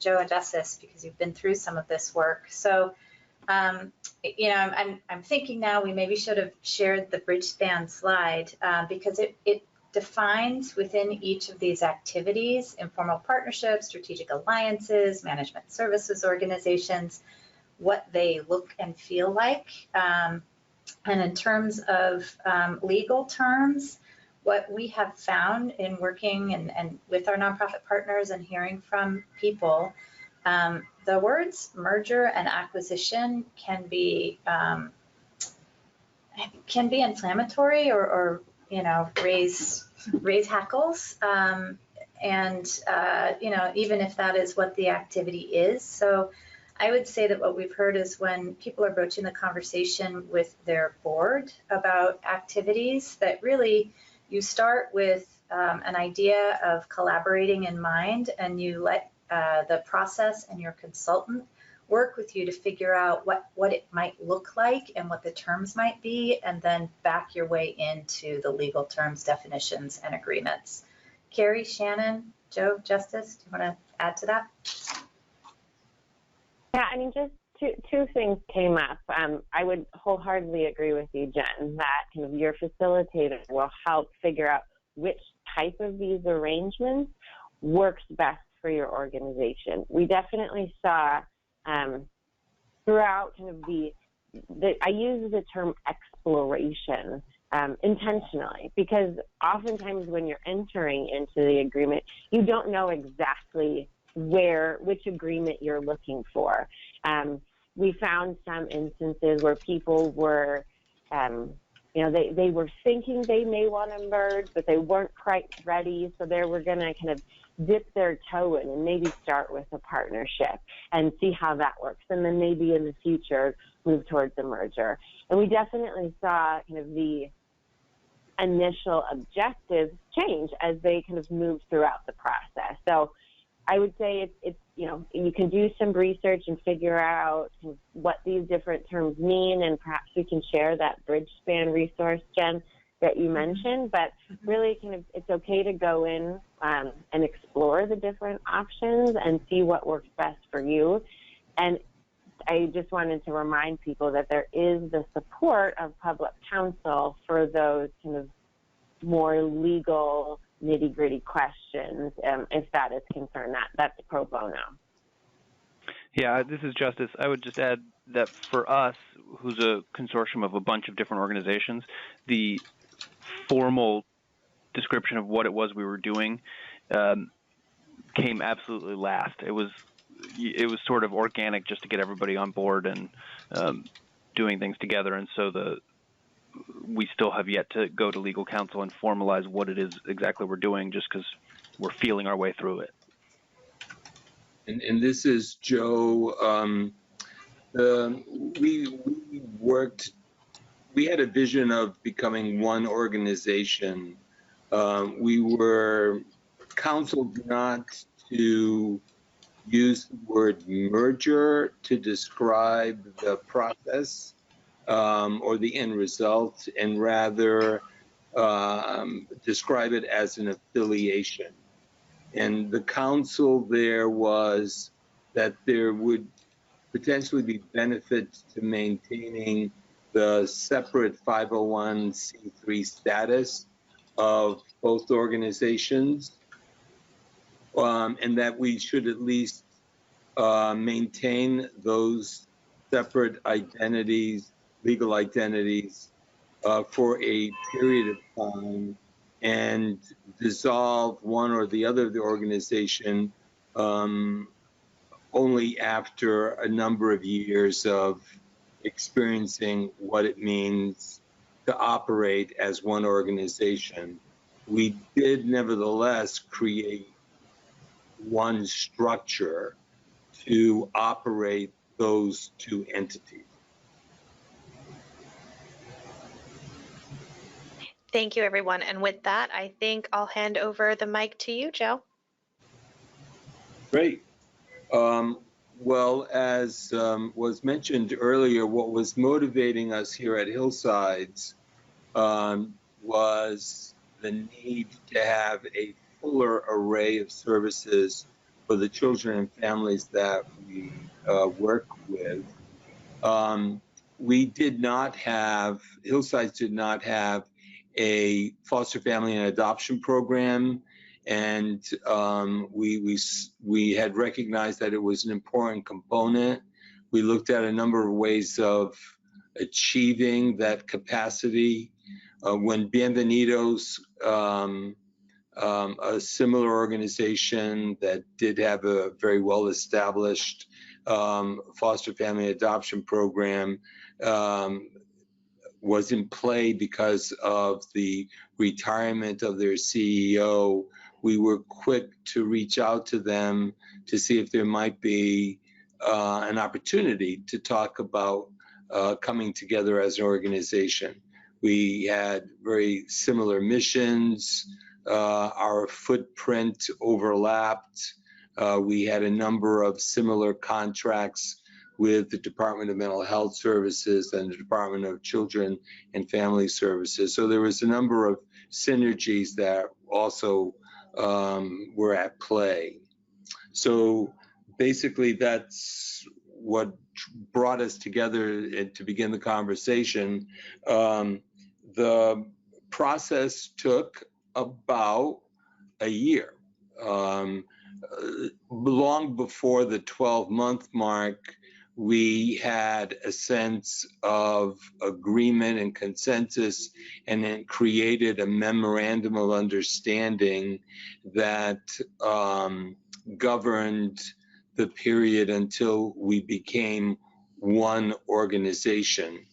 Joe and Justice, because you've been through some of this work. So, you know, I'm thinking now we maybe should have shared the bridge span slide because it defines within each of these activities, informal partnerships, strategic alliances, management services organizations, what they look and feel like. And in terms of legal terms, what we have found in working and with our nonprofit partners and hearing from people, the words merger and acquisition can be inflammatory or you know, raise hackles, and you know, even if that is what the activity is. So I would say that what we've heard is when people are broaching the conversation with their board about activities, that really you start with an idea of collaborating in mind, and you let the process and your consultant work with you to figure out what it might look like and what the terms might be, and then back your way into the legal terms, definitions, and agreements. Carrie, Shannon, Joe, Justice, do you want to add to that? Yeah, I mean, just two things came up. I would wholeheartedly agree with you, Jen, that kind of your facilitator will help figure out which type of these arrangements works best for your organization. We definitely saw throughout kind of I use the term exploration intentionally, because oftentimes when you're entering into the agreement, you don't know exactly which agreement you're looking for. We found some instances where people were you know, they were thinking they may want to merge, but they weren't quite ready. So they were going to kind of dip their toe in and maybe start with a partnership and see how that works. And then maybe in the future, move towards a merger. And we definitely saw kind of the initial objectives change as they kind of moved throughout the process. So I would say it's you know, you can do some research and figure out what these different terms mean, and perhaps we can share that bridge span resource, Jen, that you mentioned. But really, kind of, it's okay to go in and explore the different options and see what works best for you. And I just wanted to remind people that there is the support of public counsel for those kind of more legal, nitty-gritty questions, if that is concerned. That's pro bono. Yeah, this is Justice. I would just add that for us, who's a consortium of a bunch of different organizations, the formal description of what it was we were doing came absolutely last. It was sort of organic just to get everybody on board and doing things together, and so we still have yet to go to legal counsel and formalize what it is exactly we're doing, just because we're feeling our way through it. And this is Joe. We had a vision of becoming one organization. We were counseled not to use the word merger to describe the process or the end result, and rather describe it as an affiliation. And the counsel there was that there would potentially be benefits to maintaining the separate 501c3 status of both organizations, and that we should at least maintain those separate identities, legal identities, for a period of time, and dissolve one or the other of the organization only after a number of years of experiencing what it means to operate as one organization. We did nevertheless create one structure to operate those two entities. Thank you, everyone. And with that, I think I'll hand over the mic to you, Joe. Great. Well, as was mentioned earlier, what was motivating us here at Hillsides was the need to have a fuller array of services for the children and families that we work with. Hillsides did not have a foster family and adoption program, and we had recognized that it was an important component. We looked at a number of ways of achieving that capacity. When Bienvenidos, a similar organization that did have a very well-established foster family adoption program, was in play because of the retirement of their CEO, we were quick to reach out to them to see if there might be an opportunity to talk about coming together as an organization. We had very similar missions. Our footprint overlapped. We had a number of similar contracts with the Department of Mental Health Services and the Department of Children and Family Services. So there was a number of synergies that also were at play. So basically that's what brought us together to begin the conversation. The process took about a year. Long before the 12-month mark, we had a sense of agreement and consensus, and then created a memorandum of understanding that governed the period until we became one organization.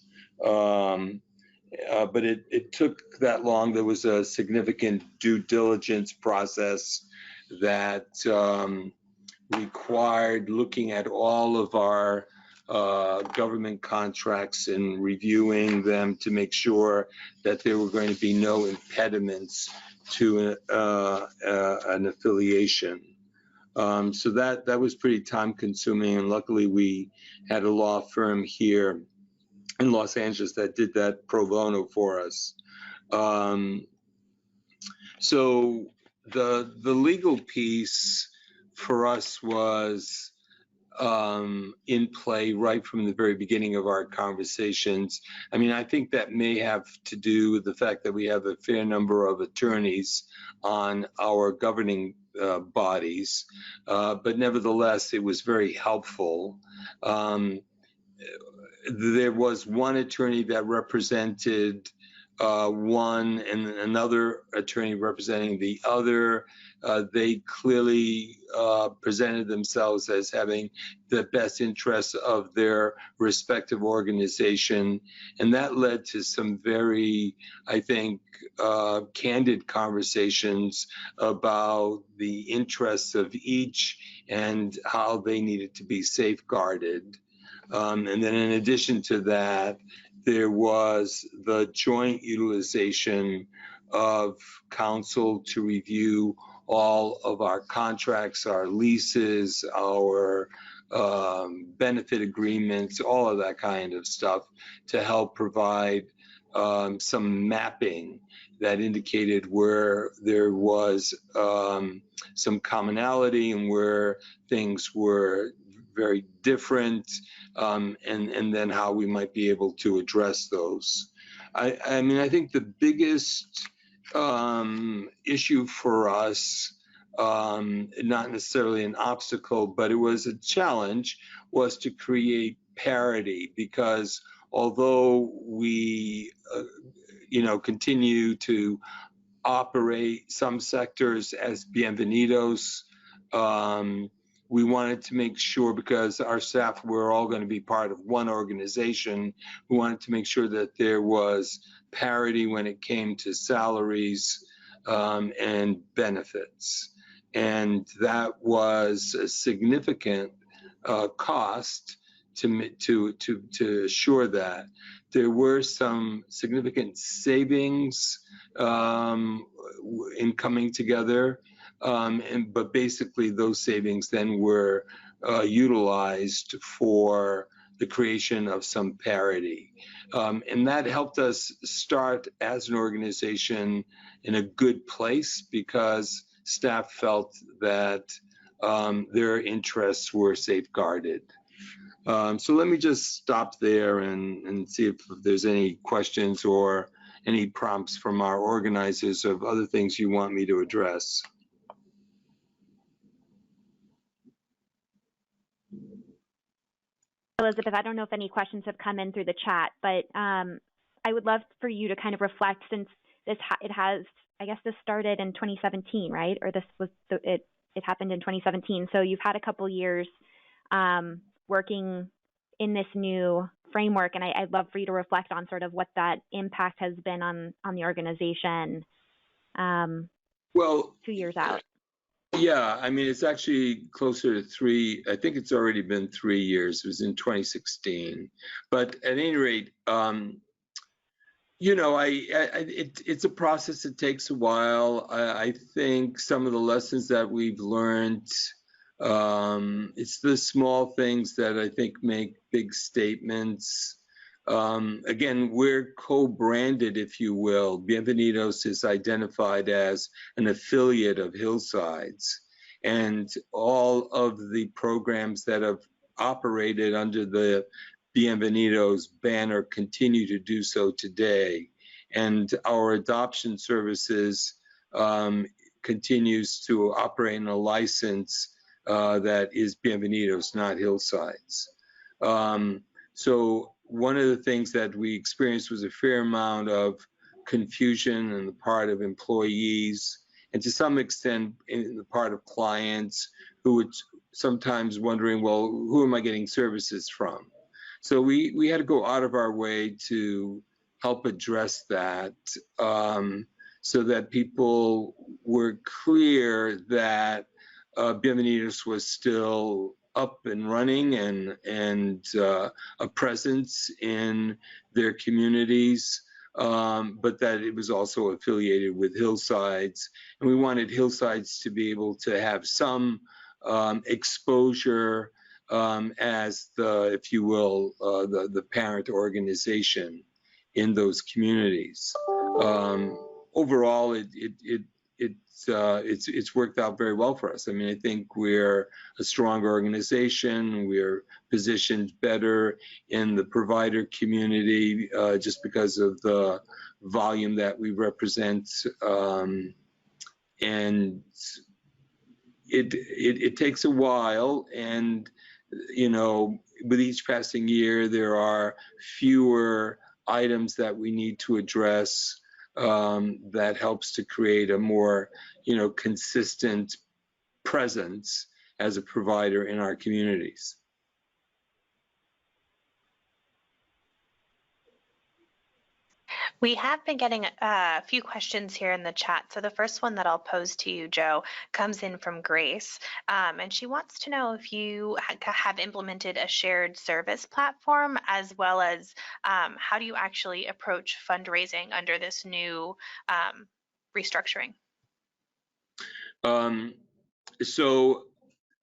but it took that long. There was a significant due diligence process that required looking at all of our government contracts and reviewing them to make sure that there were going to be no impediments to an affiliation. So that was pretty time consuming, and luckily we had a law firm here in Los Angeles that did that pro bono for us. So the legal piece for us was in play right from the very beginning of our conversations. I mean, I think that may have to do with the fact that we have a fair number of attorneys on our governing bodies, but nevertheless, it was very helpful. There was one attorney that represented one and another attorney representing the other. They clearly presented themselves as having the best interests of their respective organization. And that led to some very, I think, candid conversations about the interests of each and how they needed to be safeguarded. And then in addition to that, there was the joint utilization of counsel to review all of our contracts, our leases, our benefit agreements, all of that kind of stuff to help provide some mapping that indicated where there was some commonality and where things were very different, and then how we might be able to address those. I mean, I think the biggest issue for us, not necessarily an obstacle, but it was a challenge, was to create parity, because although we, continue to operate some sectors as bienvenidos, we wanted to make sure, because our staff were all going to be part of one organization, we wanted to make sure that there was parity when it came to salaries and benefits. And that was a significant cost to assure that. There were some significant savings in coming together. But basically those savings then were utilized for the creation of some parity. And that helped us start as an organization in a good place, because staff felt that their interests were safeguarded. So let me just stop there and see if there's any questions or any prompts from our organizers of other things you want me to address. Elizabeth, I don't know if any questions have come in through the chat, but I would love for you to kind of reflect, since this I guess this started in 2017, right? Or this was it happened in 2017. So you've had a couple years working in this new framework, and I'd love for you to reflect on sort of what that impact has been on the organization. Well, 2 years out. Yeah, I mean, it's actually closer to 3. I think it's already been 3 years. It was in 2016. But at any rate, it's a process that takes a while. I think some of the lessons that we've learned, it's the small things that I think make big statements. Again, we're co-branded, if you will. Bienvenidos is identified as an affiliate of Hillsides, and all of the programs that have operated under the Bienvenidos banner continue to do so today. And our adoption services continues to operate in a license that is Bienvenidos, not Hillsides. So one of the things that we experienced was a fair amount of confusion on the part of employees, and to some extent in the part of clients who would sometimes wondering, well, who am I getting services from? So we had to go out of our way to help address that, so that people were clear that Bienvenidos was still up and running and a presence in their communities, but that it was also affiliated with Hillsides. And we wanted Hillsides to be able to have some exposure as the, if you will, the parent organization in those communities. Overall, it's worked out very well for us. I mean, I think we're a stronger organization. We're positioned better in the provider community just because of the volume that we represent, and it takes a while, and with each passing year there are fewer items that we need to address. That helps to create a more, consistent presence as a provider in our communities. We have been getting a few questions here in the chat. So the first one that I'll pose to you, Joe, comes in from Grace. And she wants to know if you have implemented a shared service platform, as well as how do you actually approach fundraising under this new restructuring? So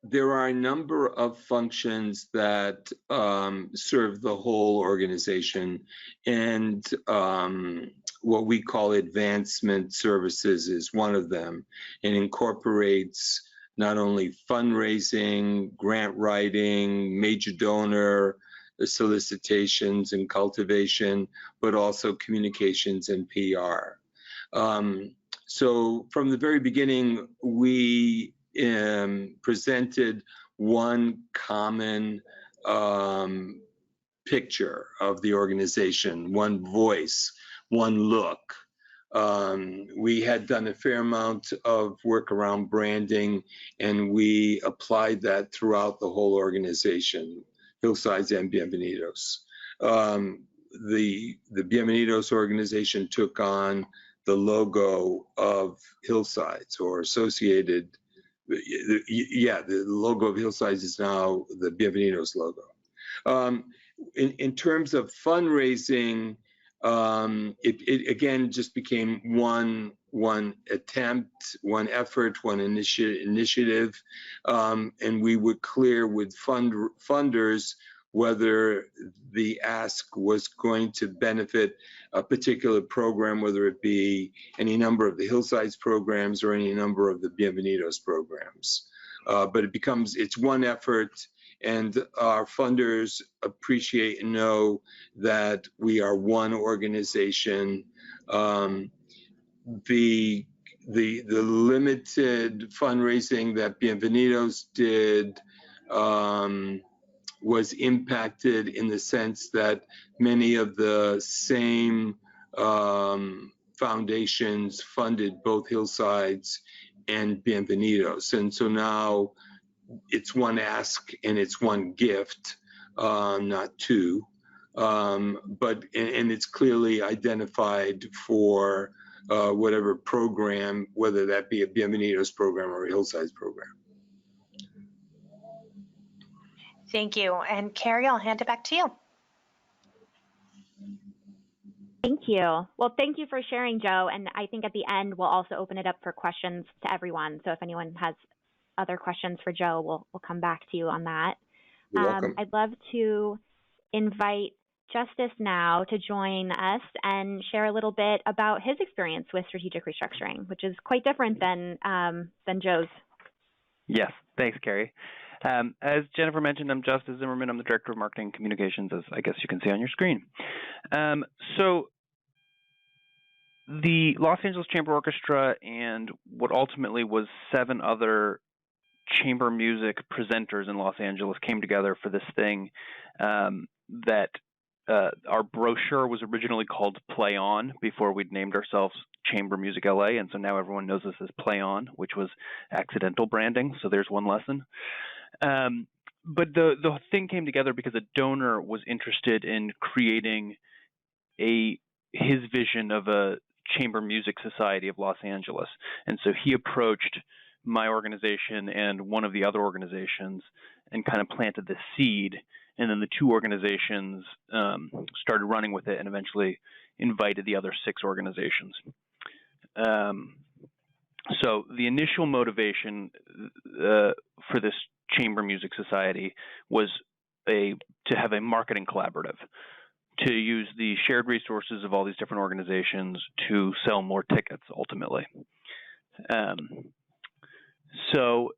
there are a number of functions that serve the whole organization, and what we call advancement services is one of them, and incorporates not only fundraising, grant writing, major donor solicitations and cultivation, but also communications and PR. So from the very beginning, we presented one common picture of the organization, one voice, one look. We had done a fair amount of work around branding, and we applied that throughout the whole organization, Hillsides and Bienvenidos. The Bienvenidos organization took on the logo of Hillsides, or associated. Yeah, the logo of Hillsides is now the Bienvenidos logo. In terms of fundraising, it again just became one attempt, one effort, one initiative, and we were clear with funders whether the ask was going to benefit a particular program, whether it be any number of the Hillsides programs or any number of the Bienvenidos programs. But it's one effort, and our funders appreciate and know that we are one organization. The limited fundraising that Bienvenidos did was impacted in the sense that many of the same foundations funded both Hillsides and Bienvenidos. And so now it's one ask and it's one gift, not two. But it's clearly identified for whatever program, whether that be a Bienvenidos program or a Hillsides program. Thank you. And Carrie, I'll hand it back to you. Thank you. Well, thank you for sharing, Joe. And I think at the end, we'll also open it up for questions to everyone. So if anyone has other questions for Joe, we'll come back to you on that. You're welcome. I'd love to invite Justice now to join us and share a little bit about his experience with strategic restructuring, which is quite different than Joe's. Yes, thanks, Carrie. As Jennifer mentioned, I'm Justice Zimmerman. I'm the Director of Marketing Communications, as I guess you can see on your screen. So the Los Angeles Chamber Orchestra and what ultimately was 7 other chamber music presenters in Los Angeles came together for this thing that our brochure was originally called Play On before we'd named ourselves Chamber Music LA, and so now everyone knows us as Play On, which was accidental branding, so there's one lesson. But the thing came together because a donor was interested in creating a his vision of a chamber music society of Los Angeles. And so he approached my organization and one of the other organizations and kind of planted the seed. And then the two organizations started running with it and eventually invited the other 6 organizations. So the initial motivation for this chamber music society was to have a marketing collaborative, to use the shared resources of all these different organizations to sell more tickets ultimately. So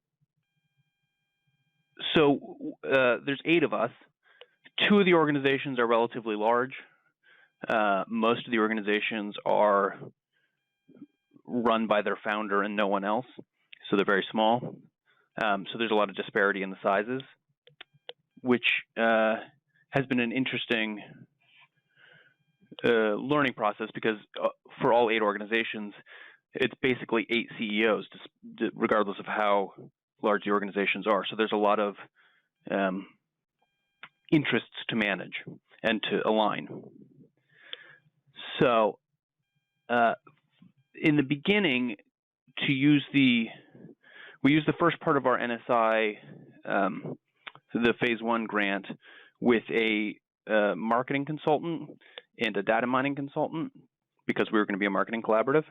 there's 8 of us. 2 of the organizations are relatively large. Most of the organizations are run by their founder and no one else, so they're very small. So there's a lot of disparity in the sizes, which has been an interesting learning process, because for all 8 organizations, it's basically 8 CEOs, regardless of how large the organizations are. So there's a lot of interests to manage and to align. So in the beginning, we used the first part of our NSI, the phase 1 grant, with a marketing consultant and a data mining consultant, because we were going to be a marketing collaborative.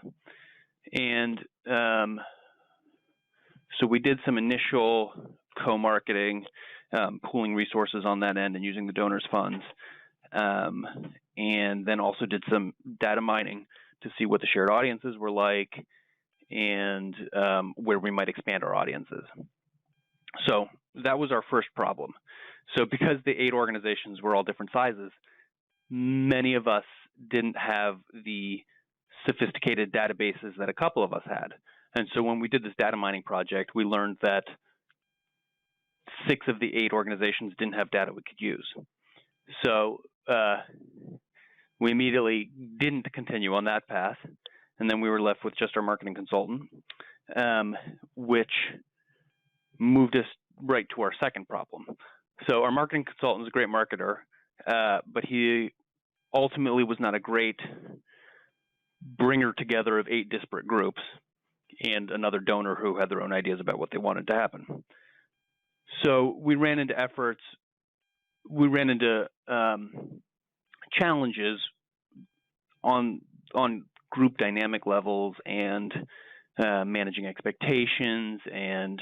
And so we did some initial co-marketing, pooling resources on that end and using the donors' funds, and then also did some data mining to see what the shared audiences were like and where we might expand our audiences. So that was our first problem. So because the 8 organizations were all different sizes, many of us didn't have the sophisticated databases that a couple of us had. And so when we did this data mining project, we learned that 6 of the 8 organizations didn't have data we could use. So we immediately didn't continue on that path. And then we were left with just our marketing consultant, which moved us right to our second problem. So our marketing consultant is a great marketer, but he ultimately was not a great bringer together of 8 disparate groups and another donor who had their own ideas about what they wanted to happen. So we ran into challenges on group dynamic levels and managing expectations and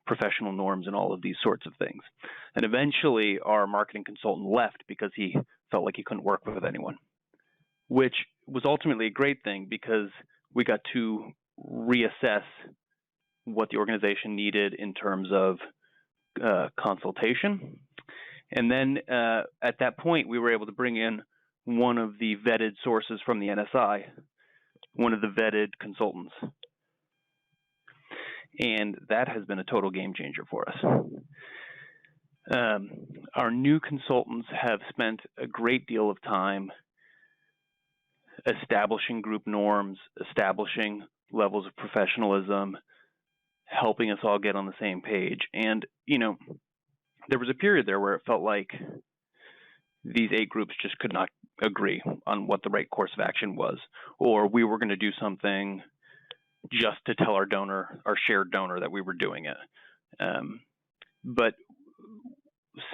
professional norms and all of these sorts of things. And eventually our marketing consultant left because he felt like he couldn't work with anyone, which was ultimately a great thing, because we got to reassess what the organization needed in terms of consultation. And then at that point, we were able to bring in one of the vetted sources from the NSI, one of the vetted consultants. And that has been a total game changer for us. Our new consultants have spent a great deal of time establishing group norms, establishing levels of professionalism, helping us all get on the same page. And, you know, there was a period there where it felt like these 8 groups just could not agree on what the right course of action was, or we were going to do something just to tell our donor, our shared donor, that we were doing it. But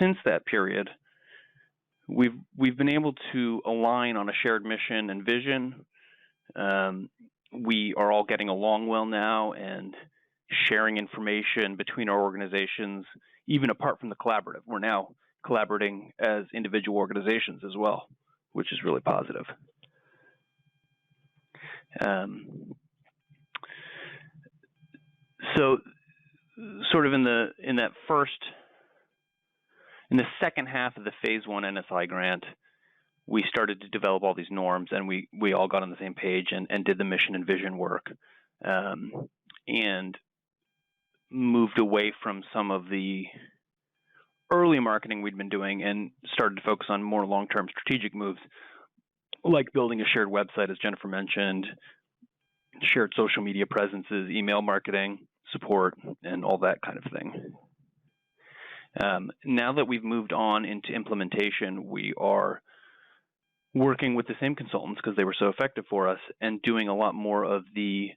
since that period, we've been able to align on a shared mission and vision. We are all getting along well now and sharing information between our organizations, even apart from the collaborative. We're now collaborating as individual organizations as well, which is really positive. So sort of in the second half of the phase 1 NSI grant, we started to develop all these norms, and we all got on the same page and did the mission and vision work, and moved away from some of the early marketing we'd been doing and started to focus on more long-term strategic moves, like building a shared website, as Jennifer mentioned, shared social media presences, email marketing, support, and all that kind of thing. Now that we've moved on into implementation, we are working with the same consultants because they were so effective for us, and doing a lot more of the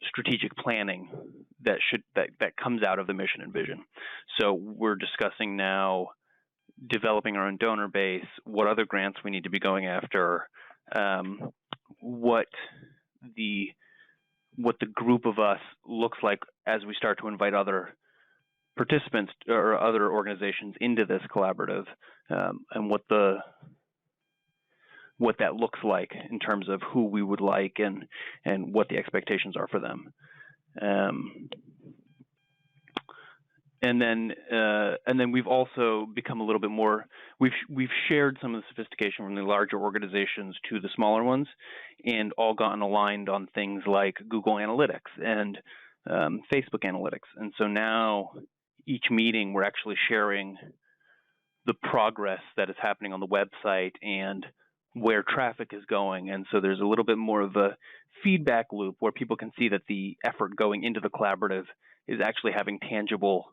strategic planning that comes out of the mission and vision. So we're discussing now developing our own donor base, what other grants we need to be going after, what the group of us looks like as we start to invite other participants or other organizations into this collaborative, and what that looks like in terms of who we would like and what the expectations are for them. And then we've also become a little bit more. We've shared some of the sophistication from the larger organizations to the smaller ones, and all gotten aligned on things like Google Analytics and Facebook Analytics. And so now each meeting we're actually sharing the progress that is happening on the website and where traffic is going. And so there's a little bit more of a feedback loop where people can see that the effort going into the collaborative is actually having tangible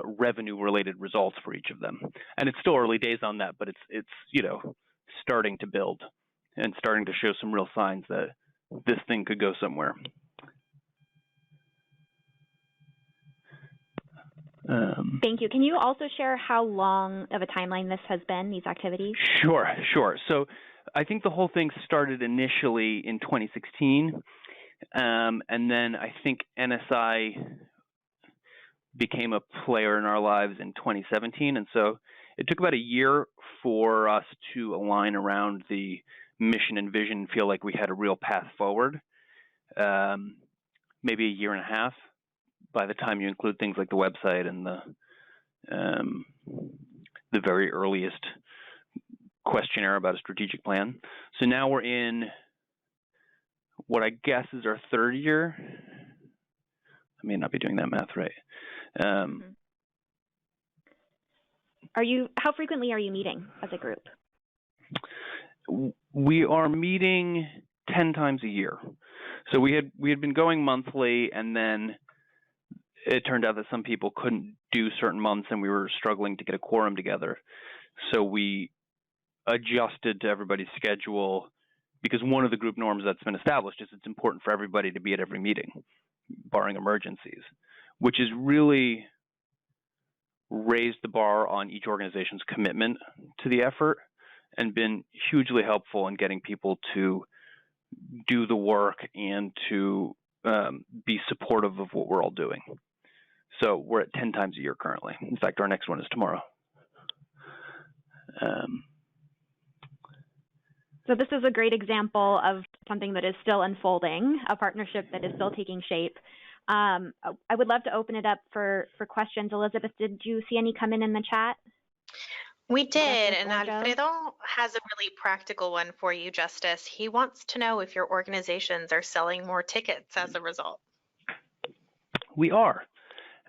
revenue-related results for each of them. And it's still early days on that, but it's starting to build and starting to show some real signs that this thing could go somewhere. Thank you. Can you also share how long of a timeline this has been, these activities? Sure. So I think the whole thing started initially in 2016, and then I think NSI became a player in our lives in 2017. And so it took about a year for us to align around the mission and vision and feel like we had a real path forward, maybe a year and a half by the time you include things like the website and the very earliest questionnaire about a strategic plan. So now we're in what I guess is our third year. I may not be doing that math right. How frequently are you meeting as a group? We are meeting 10 times a year. So we had been going monthly, and then it turned out that some people couldn't do certain months, and we were struggling to get a quorum together. So we adjusted to everybody's schedule, because one of the group norms that's been established is it's important for everybody to be at every meeting, barring emergencies, which has really raised the bar on each organization's commitment to the effort and been hugely helpful in getting people to do the work and to be supportive of what we're all doing. So we're at 10 times a year currently. In fact, our next one is tomorrow. So this is a great example of something that is still unfolding, a partnership that is still taking shape. I would love to open it up for questions. Elizabeth, did you see any come in the chat? We did, and Alfredo has a really practical one for you, Justice. He wants to know if your organizations are selling more tickets as a result. We are.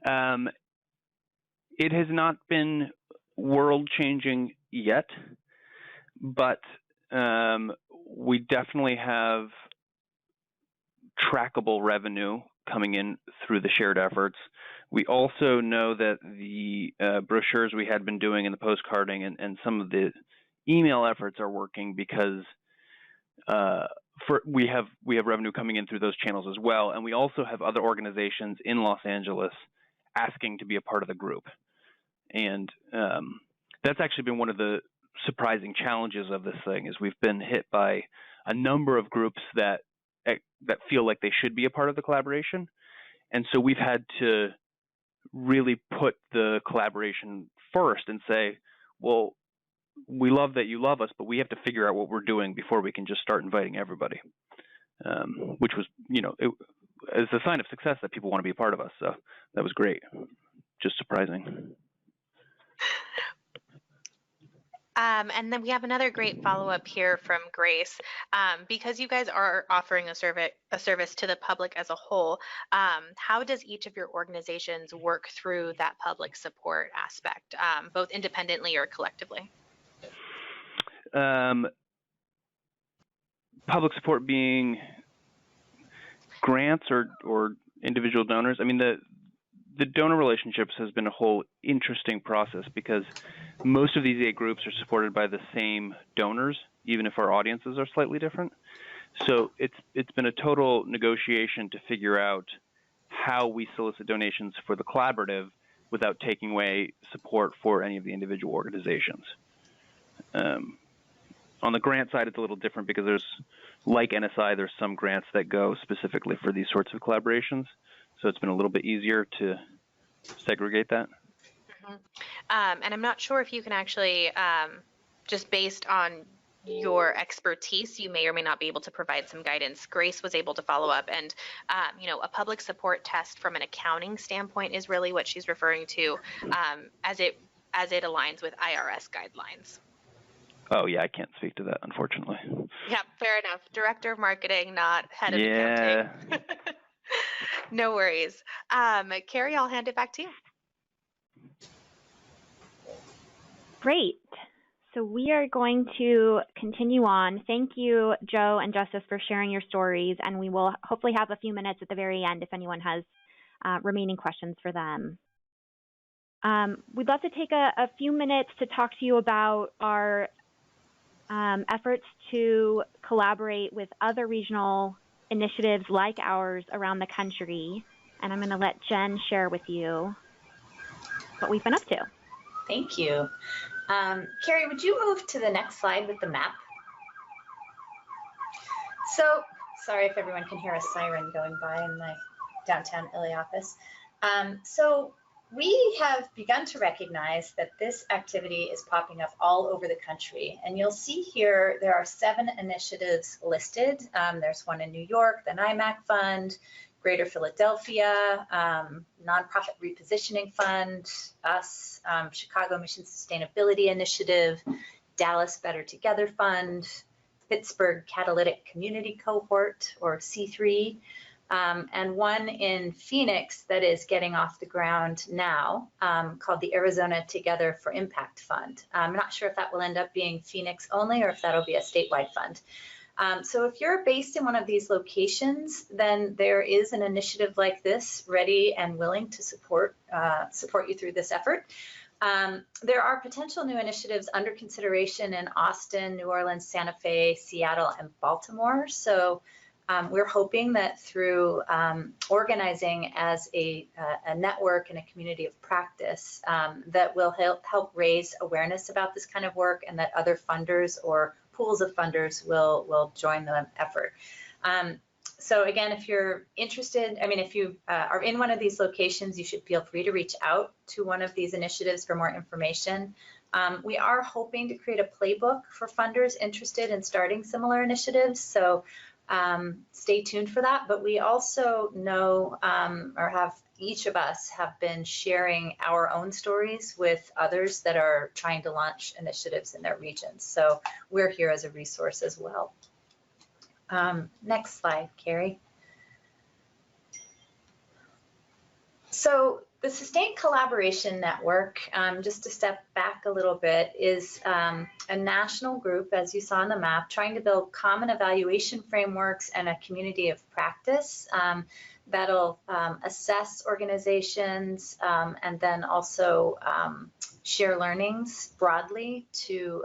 It has not been world-changing yet, but we definitely have trackable revenue coming in through the shared efforts. We also know that the brochures we had been doing and the postcarding and some of the email efforts are working because we have revenue coming in through those channels as well. And we also have other organizations in Los Angeles asking to be a part of the group. And that's actually been one of the surprising challenges of this thing is we've been hit by a number of groups that feel like they should be a part of the collaboration. And so we've had to really put the collaboration first and say, well, we love that you love us, but we have to figure out what we're doing before we can just start inviting everybody, which was, it's a sign of success that people want to be a part of us. So that was great, just surprising. And then we have another great follow-up here from Grace. Because you guys are offering a service to the public as a whole, how does each of your organizations work through that public support aspect, both independently or collectively? Public support being grants or individual donors. I mean, the the donor relationships has been a whole interesting process because most of these 8 groups are supported by the same donors, even if our audiences are slightly different. So it's been a total negotiation to figure out how we solicit donations for the collaborative without taking away support for any of the individual organizations. On the grant side, it's a little different because there's, like NSI, there's some grants that go specifically for these sorts of collaborations. So it's been a little bit easier to segregate that. And I'm not sure if you can actually, just based on your expertise, you may or may not be able to provide some guidance. Grace was able to follow up, and a public support test from an accounting standpoint is really what she's referring to, as it aligns with IRS guidelines. Oh yeah, I can't speak to that, unfortunately. Yep, fair enough. Director of marketing, not head of accounting. No worries. Carrie, I'll hand it back to you. Great. So we are going to continue on. Thank you, Joe and Justice, for sharing your stories, and we will hopefully have a few minutes at the very end if anyone has remaining questions for them. We'd love to take a few minutes to talk to you about our efforts to collaborate with other regional initiatives like ours around the country. And I'm going to let Jen share with you what we've been up to. Thank you. Carrie, would you move to the next slide with the map? So, sorry if everyone can hear a siren going by in my downtown Illy office. So we have begun to recognize that this activity is popping up all over the country. And you'll see here, there are 7 initiatives listed. There's one in New York, the NIMAC Fund, Greater Philadelphia, Nonprofit Repositioning Fund, us, Chicago Mission Sustainability Initiative, Dallas Better Together Fund, Pittsburgh Catalytic Community Cohort, or C3, and one in Phoenix that is getting off the ground now, called the Arizona Together for Impact Fund. I'm not sure if that will end up being Phoenix only or if that'll be a statewide fund. So if you're based in one of these locations, then there is an initiative like this ready and willing to support you through this effort. There are potential new initiatives under consideration in Austin, New Orleans, Santa Fe, Seattle, and Baltimore. So we're hoping that through organizing as a network and a community of practice, that will help raise awareness about this kind of work, and that other funders or pools of funders will join the effort. So again, if you're interested, if you are in one of these locations, you should feel free to reach out to one of these initiatives for more information. We are hoping to create a playbook for funders interested in starting similar initiatives. So stay tuned for that. But we also know, each of us have been sharing our own stories with others that are trying to launch initiatives in their regions. So we're here as a resource as well. Next slide, Carrie. So the Sustained Collaboration Network, just to step back a little bit, is a national group, as you saw on the map, trying to build common evaluation frameworks and a community of practice that'll assess organizations and then also share learnings broadly to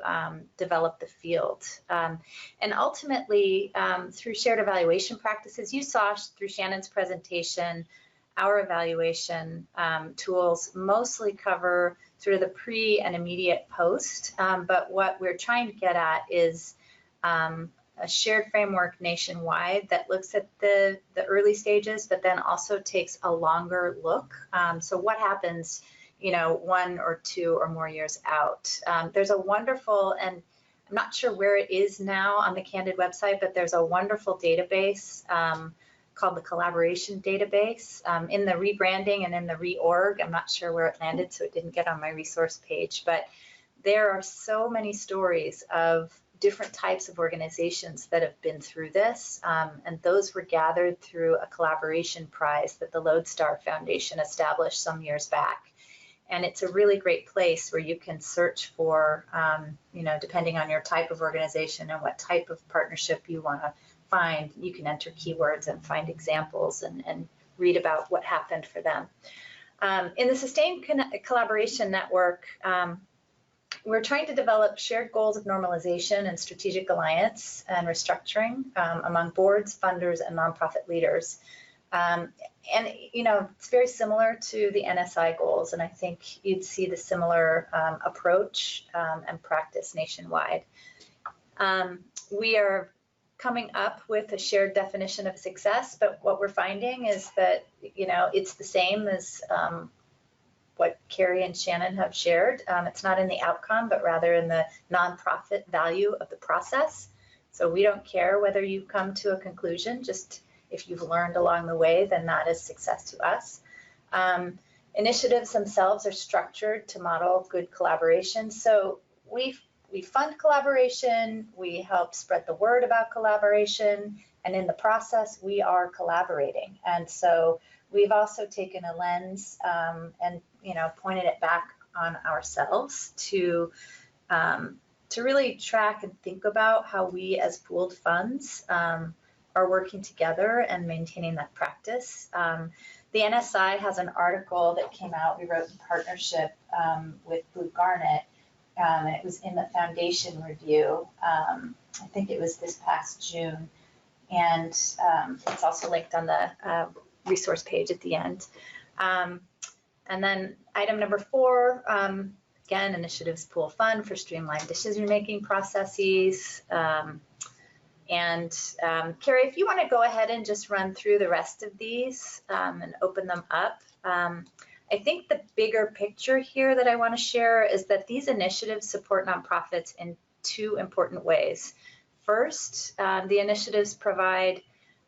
develop the field. And ultimately, through shared evaluation practices, you saw through Shannon's presentation, our evaluation tools mostly cover sort of the pre and immediate post, but what we're trying to get at is a shared framework nationwide that looks at the early stages, but then also takes a longer look. So what happens, 1 or 2 or more years out? There's a wonderful, and I'm not sure where it is now on the Candid website, but there's a wonderful database called the Collaboration Database. In the rebranding and in the reorg, I'm not sure where it landed, so it didn't get on my resource page, but there are so many stories of different types of organizations that have been through this, and those were gathered through a collaboration prize that the Lodestar Foundation established some years back. And it's a really great place where you can search for, depending on your type of organization and what type of partnership you want to find, you can enter keywords and find examples and read about what happened for them. In the Sustained Collaboration Network, we're trying to develop shared goals of normalization and strategic alliance and restructuring among boards, funders, and nonprofit leaders. And, you know, it's very similar to the NSI goals, and I think you'd see the similar approach and practice nationwide. We are coming up with a shared definition of success, but what we're finding is that, you know, it's the same as what Carrie and Shannon have shared. It's not in the outcome, but rather in the nonprofit value of the process. So we don't care whether you come to a conclusion, just if you've learned along the way, then that is success to us. Initiatives themselves are structured to model good collaboration. So we fund collaboration, we help spread the word about collaboration, and in the process, we are collaborating. And so we've also taken a lens and, you know, pointed it back on ourselves to really track and think about how we as pooled funds are working together and maintaining that practice. The NSI has an article that came out, we wrote in partnership with Blue Garnet. It was in the foundation review. I think it was this past June. And it's also linked on the resource page at the end. And then item number 4, again, initiatives pool fund for streamlined decision-making processes. And Carrie, if you want to go ahead and just run through the rest of these and open them up. I think the bigger picture here that I want to share is that these initiatives support nonprofits in 2 important ways. First, the initiatives provide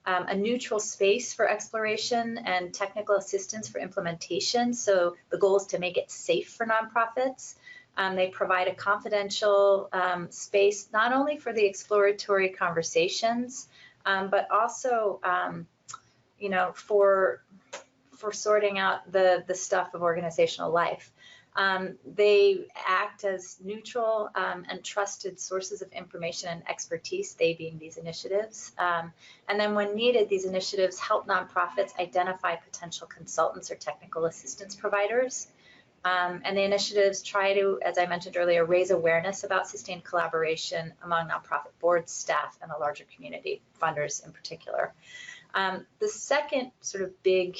a neutral space for exploration and technical assistance for implementation. So the goal is to make it safe for nonprofits. They provide a confidential space, not only for the exploratory conversations, but also, you know, for sorting out the stuff of organizational life. They act as neutral and trusted sources of information and expertise, they being these initiatives. And then when needed, these initiatives help nonprofits identify potential consultants or technical assistance providers. And the initiatives try to, as I mentioned earlier, raise awareness about sustained collaboration among nonprofit boards, staff, and the larger community, funders in particular. The second sort of big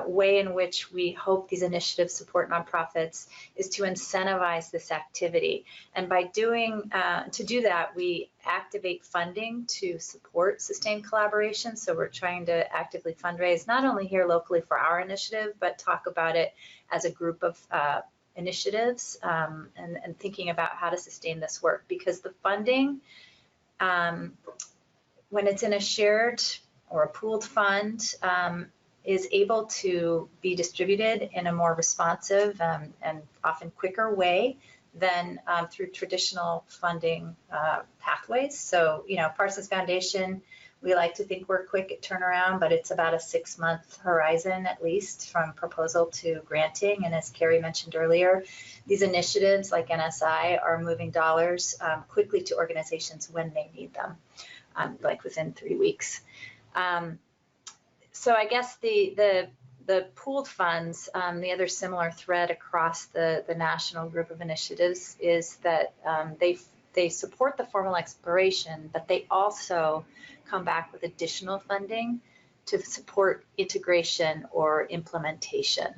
way in which we hope these initiatives support nonprofits is to incentivize this activity. And by to do that, we activate funding to support sustained collaboration. So we're trying to actively fundraise, not only here locally for our initiative, but talk about it as a group of initiatives and thinking about how to sustain this work. Because the funding, when it's in a shared or a pooled fund, is able to be distributed in a more responsive and often quicker way than through traditional funding pathways. So, you know, Parsons Foundation, we like to think we're quick at turnaround, but it's about a 6-month horizon at least from proposal to granting. And as Carrie mentioned earlier, these initiatives like NSI are moving dollars quickly to organizations when they need them, like within 3 weeks. So I guess the pooled funds, the other similar thread across the national group of initiatives is that they support the formal exploration, but they also come back with additional funding to support integration or implementation,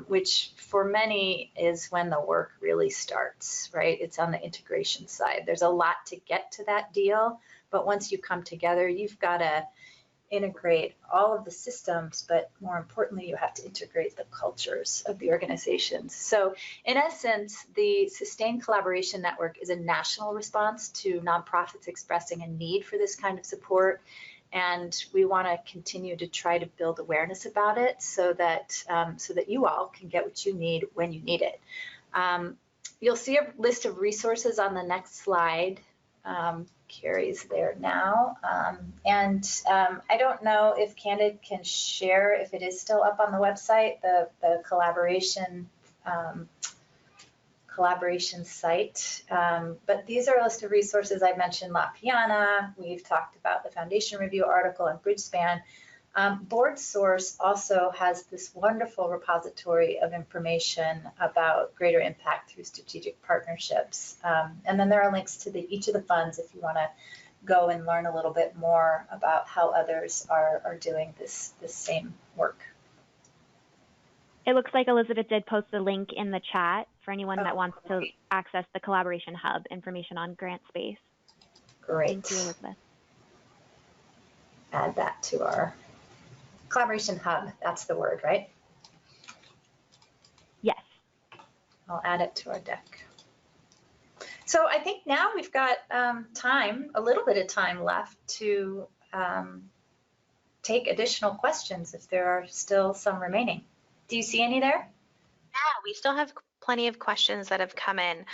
which for many is when the work really starts, right? It's on the integration side. There's a lot to get to that deal, but once you come together, you've got to integrate all of the systems, but more importantly, you have to integrate the cultures of the organizations. So in essence, the Sustained Collaboration Network is a national response to nonprofits expressing a need for this kind of support. And we want to continue to try to build awareness about it so that you all can get what you need when you need it. You'll see a list of resources on the next slide. Carrie's there now. And I don't know if Candid can share, if it is still up on the website, the collaboration site. But these are a list of resources. I mentioned La Piana. We've talked about the Foundation Review article and Bridgespan. Board Source also has this wonderful repository of information about greater impact through strategic partnerships. And then there are links to each of the funds if you want to go and learn a little bit more about how others are doing this same work. It looks like Elizabeth did post a link in the chat for anyone that wants to access the Collaboration Hub information on grant space. Great. Thank you, Elizabeth. Add that to our Collaboration Hub. That's the word, right? Yes. I'll add it to our deck. So I think now we've got a little bit of time left to take additional questions if there are still some remaining. Do you see any there? Yeah, we still have plenty of questions that have come in.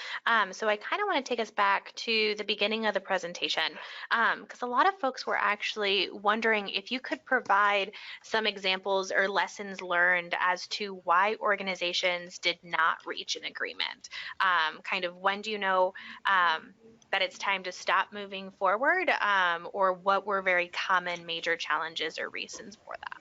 So I kind of want to take us back to the beginning of the presentation because a lot of folks were actually wondering if you could provide some examples or lessons learned as to why organizations did not reach an agreement. Kind of when do you know that it's time to stop moving forward, or what were very common major challenges or reasons for that?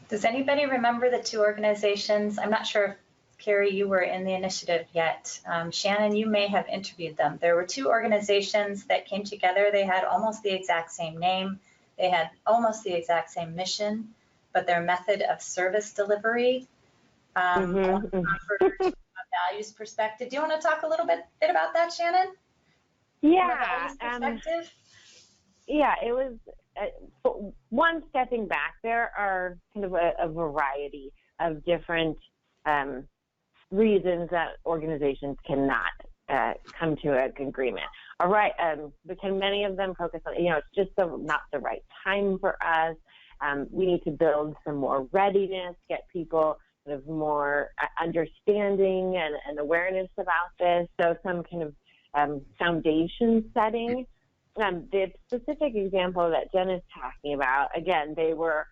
Does anybody remember the two organizations? I'm not sure if, Carrie, you were in the initiative yet. Shannon, you may have interviewed them. There were two organizations that came together. They had almost the exact same name. They had almost the exact same mission, but their method of service delivery offered a values perspective. Do you want to talk a little bit about that, Shannon? Yeah. Yeah, it was one stepping back. There are kind of a variety of different reasons that organizations cannot come to an agreement. All right, because many of them focus on, it's just not the right time for us. We need to build some more readiness, get people kind of more understanding and awareness about this. So some kind of foundation setting. The specific example that Jen is talking about, again, they were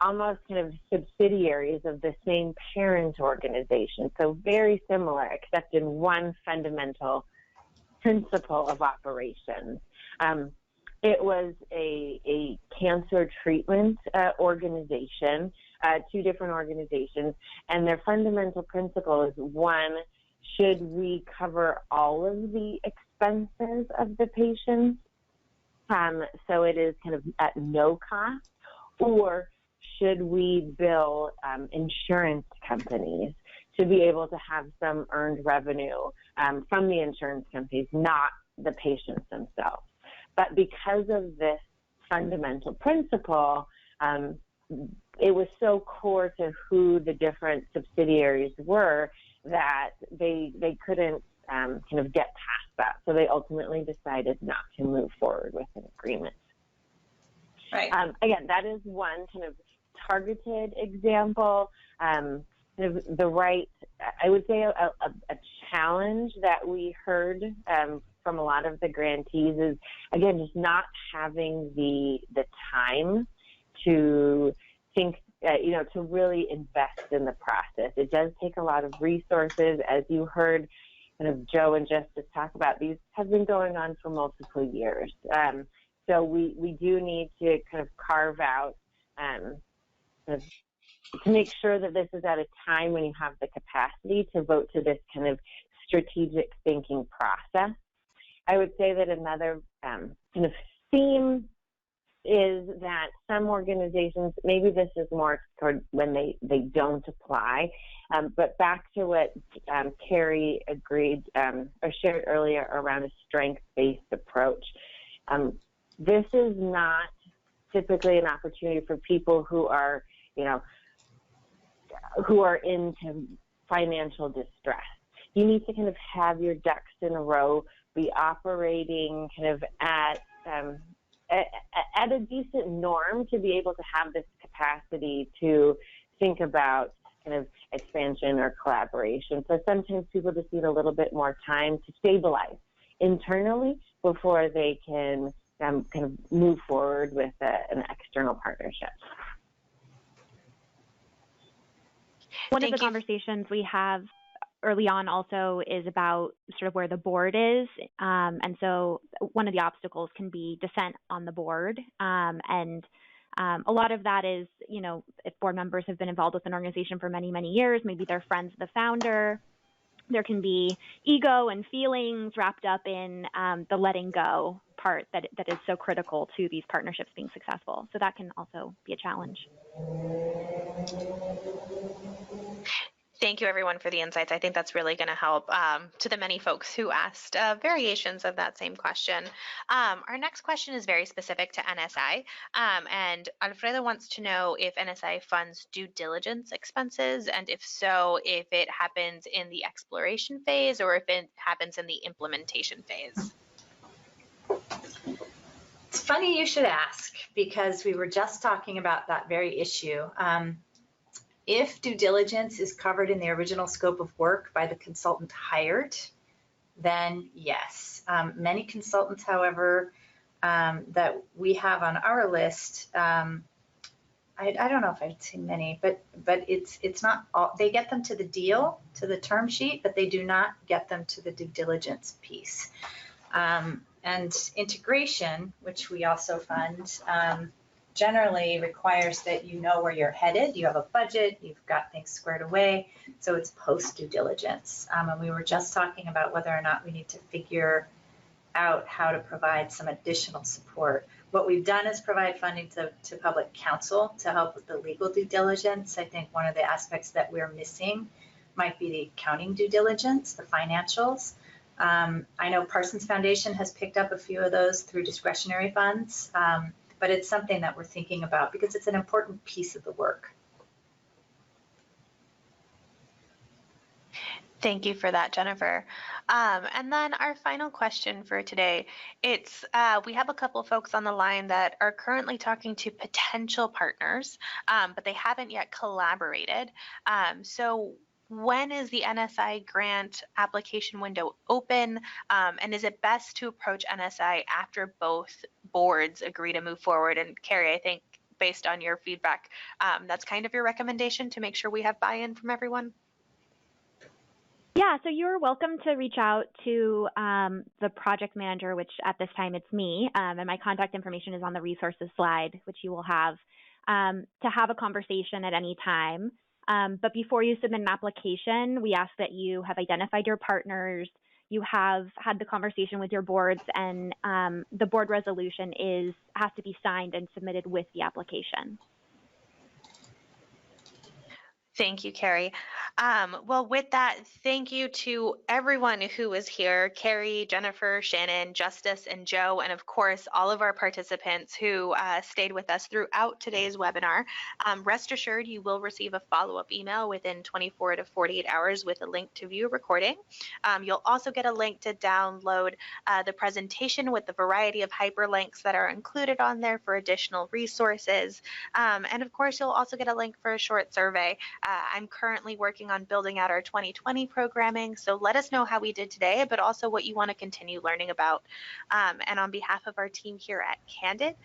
almost kind of subsidiaries of the same parent organization. So very similar, except in one fundamental principle of operations. It was a cancer treatment organization, two different organizations, and their fundamental principle is one, should we cover all of the expenses of the patient? So it is kind of at no cost, or should we bill insurance companies to be able to have some earned revenue from the insurance companies, not the patients themselves? But because of this fundamental principle, it was so core to who the different subsidiaries were that they couldn't kind of get past that. So they ultimately decided not to move forward with an agreement. right. Again, that is one kind of targeted example. The right, I would say a challenge that we heard from a lot of the grantees is, again, just not having the time to think, to really invest in the process. It does take a lot of resources. As you heard kind of Joe and Justice talk about, these have been going on for multiple years. So we do need to kind of carve out to make sure that this is at a time when you have the capacity to vote to this kind of strategic thinking process. I would say that another kind of theme is that some organizations, maybe this is more toward when they don't apply, but back to what Carrie agreed or shared earlier around a strength-based approach. This is not typically an opportunity for people who are, who are into financial distress. You need to kind of have your ducks in a row, be operating kind of at a decent norm to be able to have this capacity to think about kind of expansion or collaboration. So sometimes people just need a little bit more time to stabilize internally before they can kind of move forward with an external partnership. One of the conversations we have early on also is about sort of where the board is. And so one of the obstacles can be dissent on the board. And A lot of that is, if board members have been involved with an organization for many, many years, maybe they're friends of the founder. There can be ego and feelings wrapped up in the letting go part that is so critical to these partnerships being successful. So that can also be a challenge. Thank you, everyone, for the insights. I think that's really going to help to the many folks who asked variations of that same question. Our next question is very specific to NSI, and Alfredo wants to know if NSI funds due diligence expenses, and if so, if it happens in the exploration phase or if it happens in the implementation phase. It's funny you should ask, because we were just talking about that very issue. If due diligence is covered in the original scope of work by the consultant hired, then yes. Many consultants, however, that we have on our list, I don't know if I'd say many, but it's not all. They get them to the deal, to the term sheet, but they do not get them to the due diligence piece. And integration, which we also fund, generally requires that you know where you're headed, you have a budget, you've got things squared away, so it's post due diligence. And we were just talking about whether or not we need to figure out how to provide some additional support. What we've done is provide funding to public counsel to help with the legal due diligence. I think one of the aspects that we're missing might be the accounting due diligence, the financials. I know Parsons Foundation has picked up a few of those through discretionary funds. But it's something that we're thinking about because it's an important piece of the work. Thank you for that, Jennifer. And then our final question for today, it's we have a couple of folks on the line that are currently talking to potential partners, but they haven't yet collaborated. So when is the NSI grant application window open? And is it best to approach NSI after both boards agree to move forward? And Carrie, I think based on your feedback, that's kind of your recommendation to make sure we have buy-in from everyone? Yeah, so you're welcome to reach out to the project manager, which at this time it's me, and my contact information is on the resources slide, which you will have, to have a conversation at any time. But before you submit an application, we ask that you have identified your partners, you have had the conversation with your boards, and the board resolution has to be signed and submitted with the application. Thank you, Carrie. Well, with that, thank you to everyone who was here, Carrie, Jennifer, Shannon, Justice, and Joe, and of course, all of our participants who stayed with us throughout today's webinar. Rest assured, you will receive a follow-up email within 24 to 48 hours with a link to view a recording. You'll also get a link to download the presentation with the variety of hyperlinks that are included on there for additional resources. And of course, you'll also get a link for a short survey. I'm currently working on building out our 2020 programming, so let us know how we did today, but also what you want to continue learning about. And on behalf of our team here at Candid,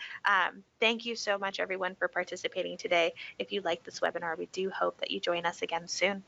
thank you so much, everyone, for participating today. If you like this webinar, we do hope that you join us again soon.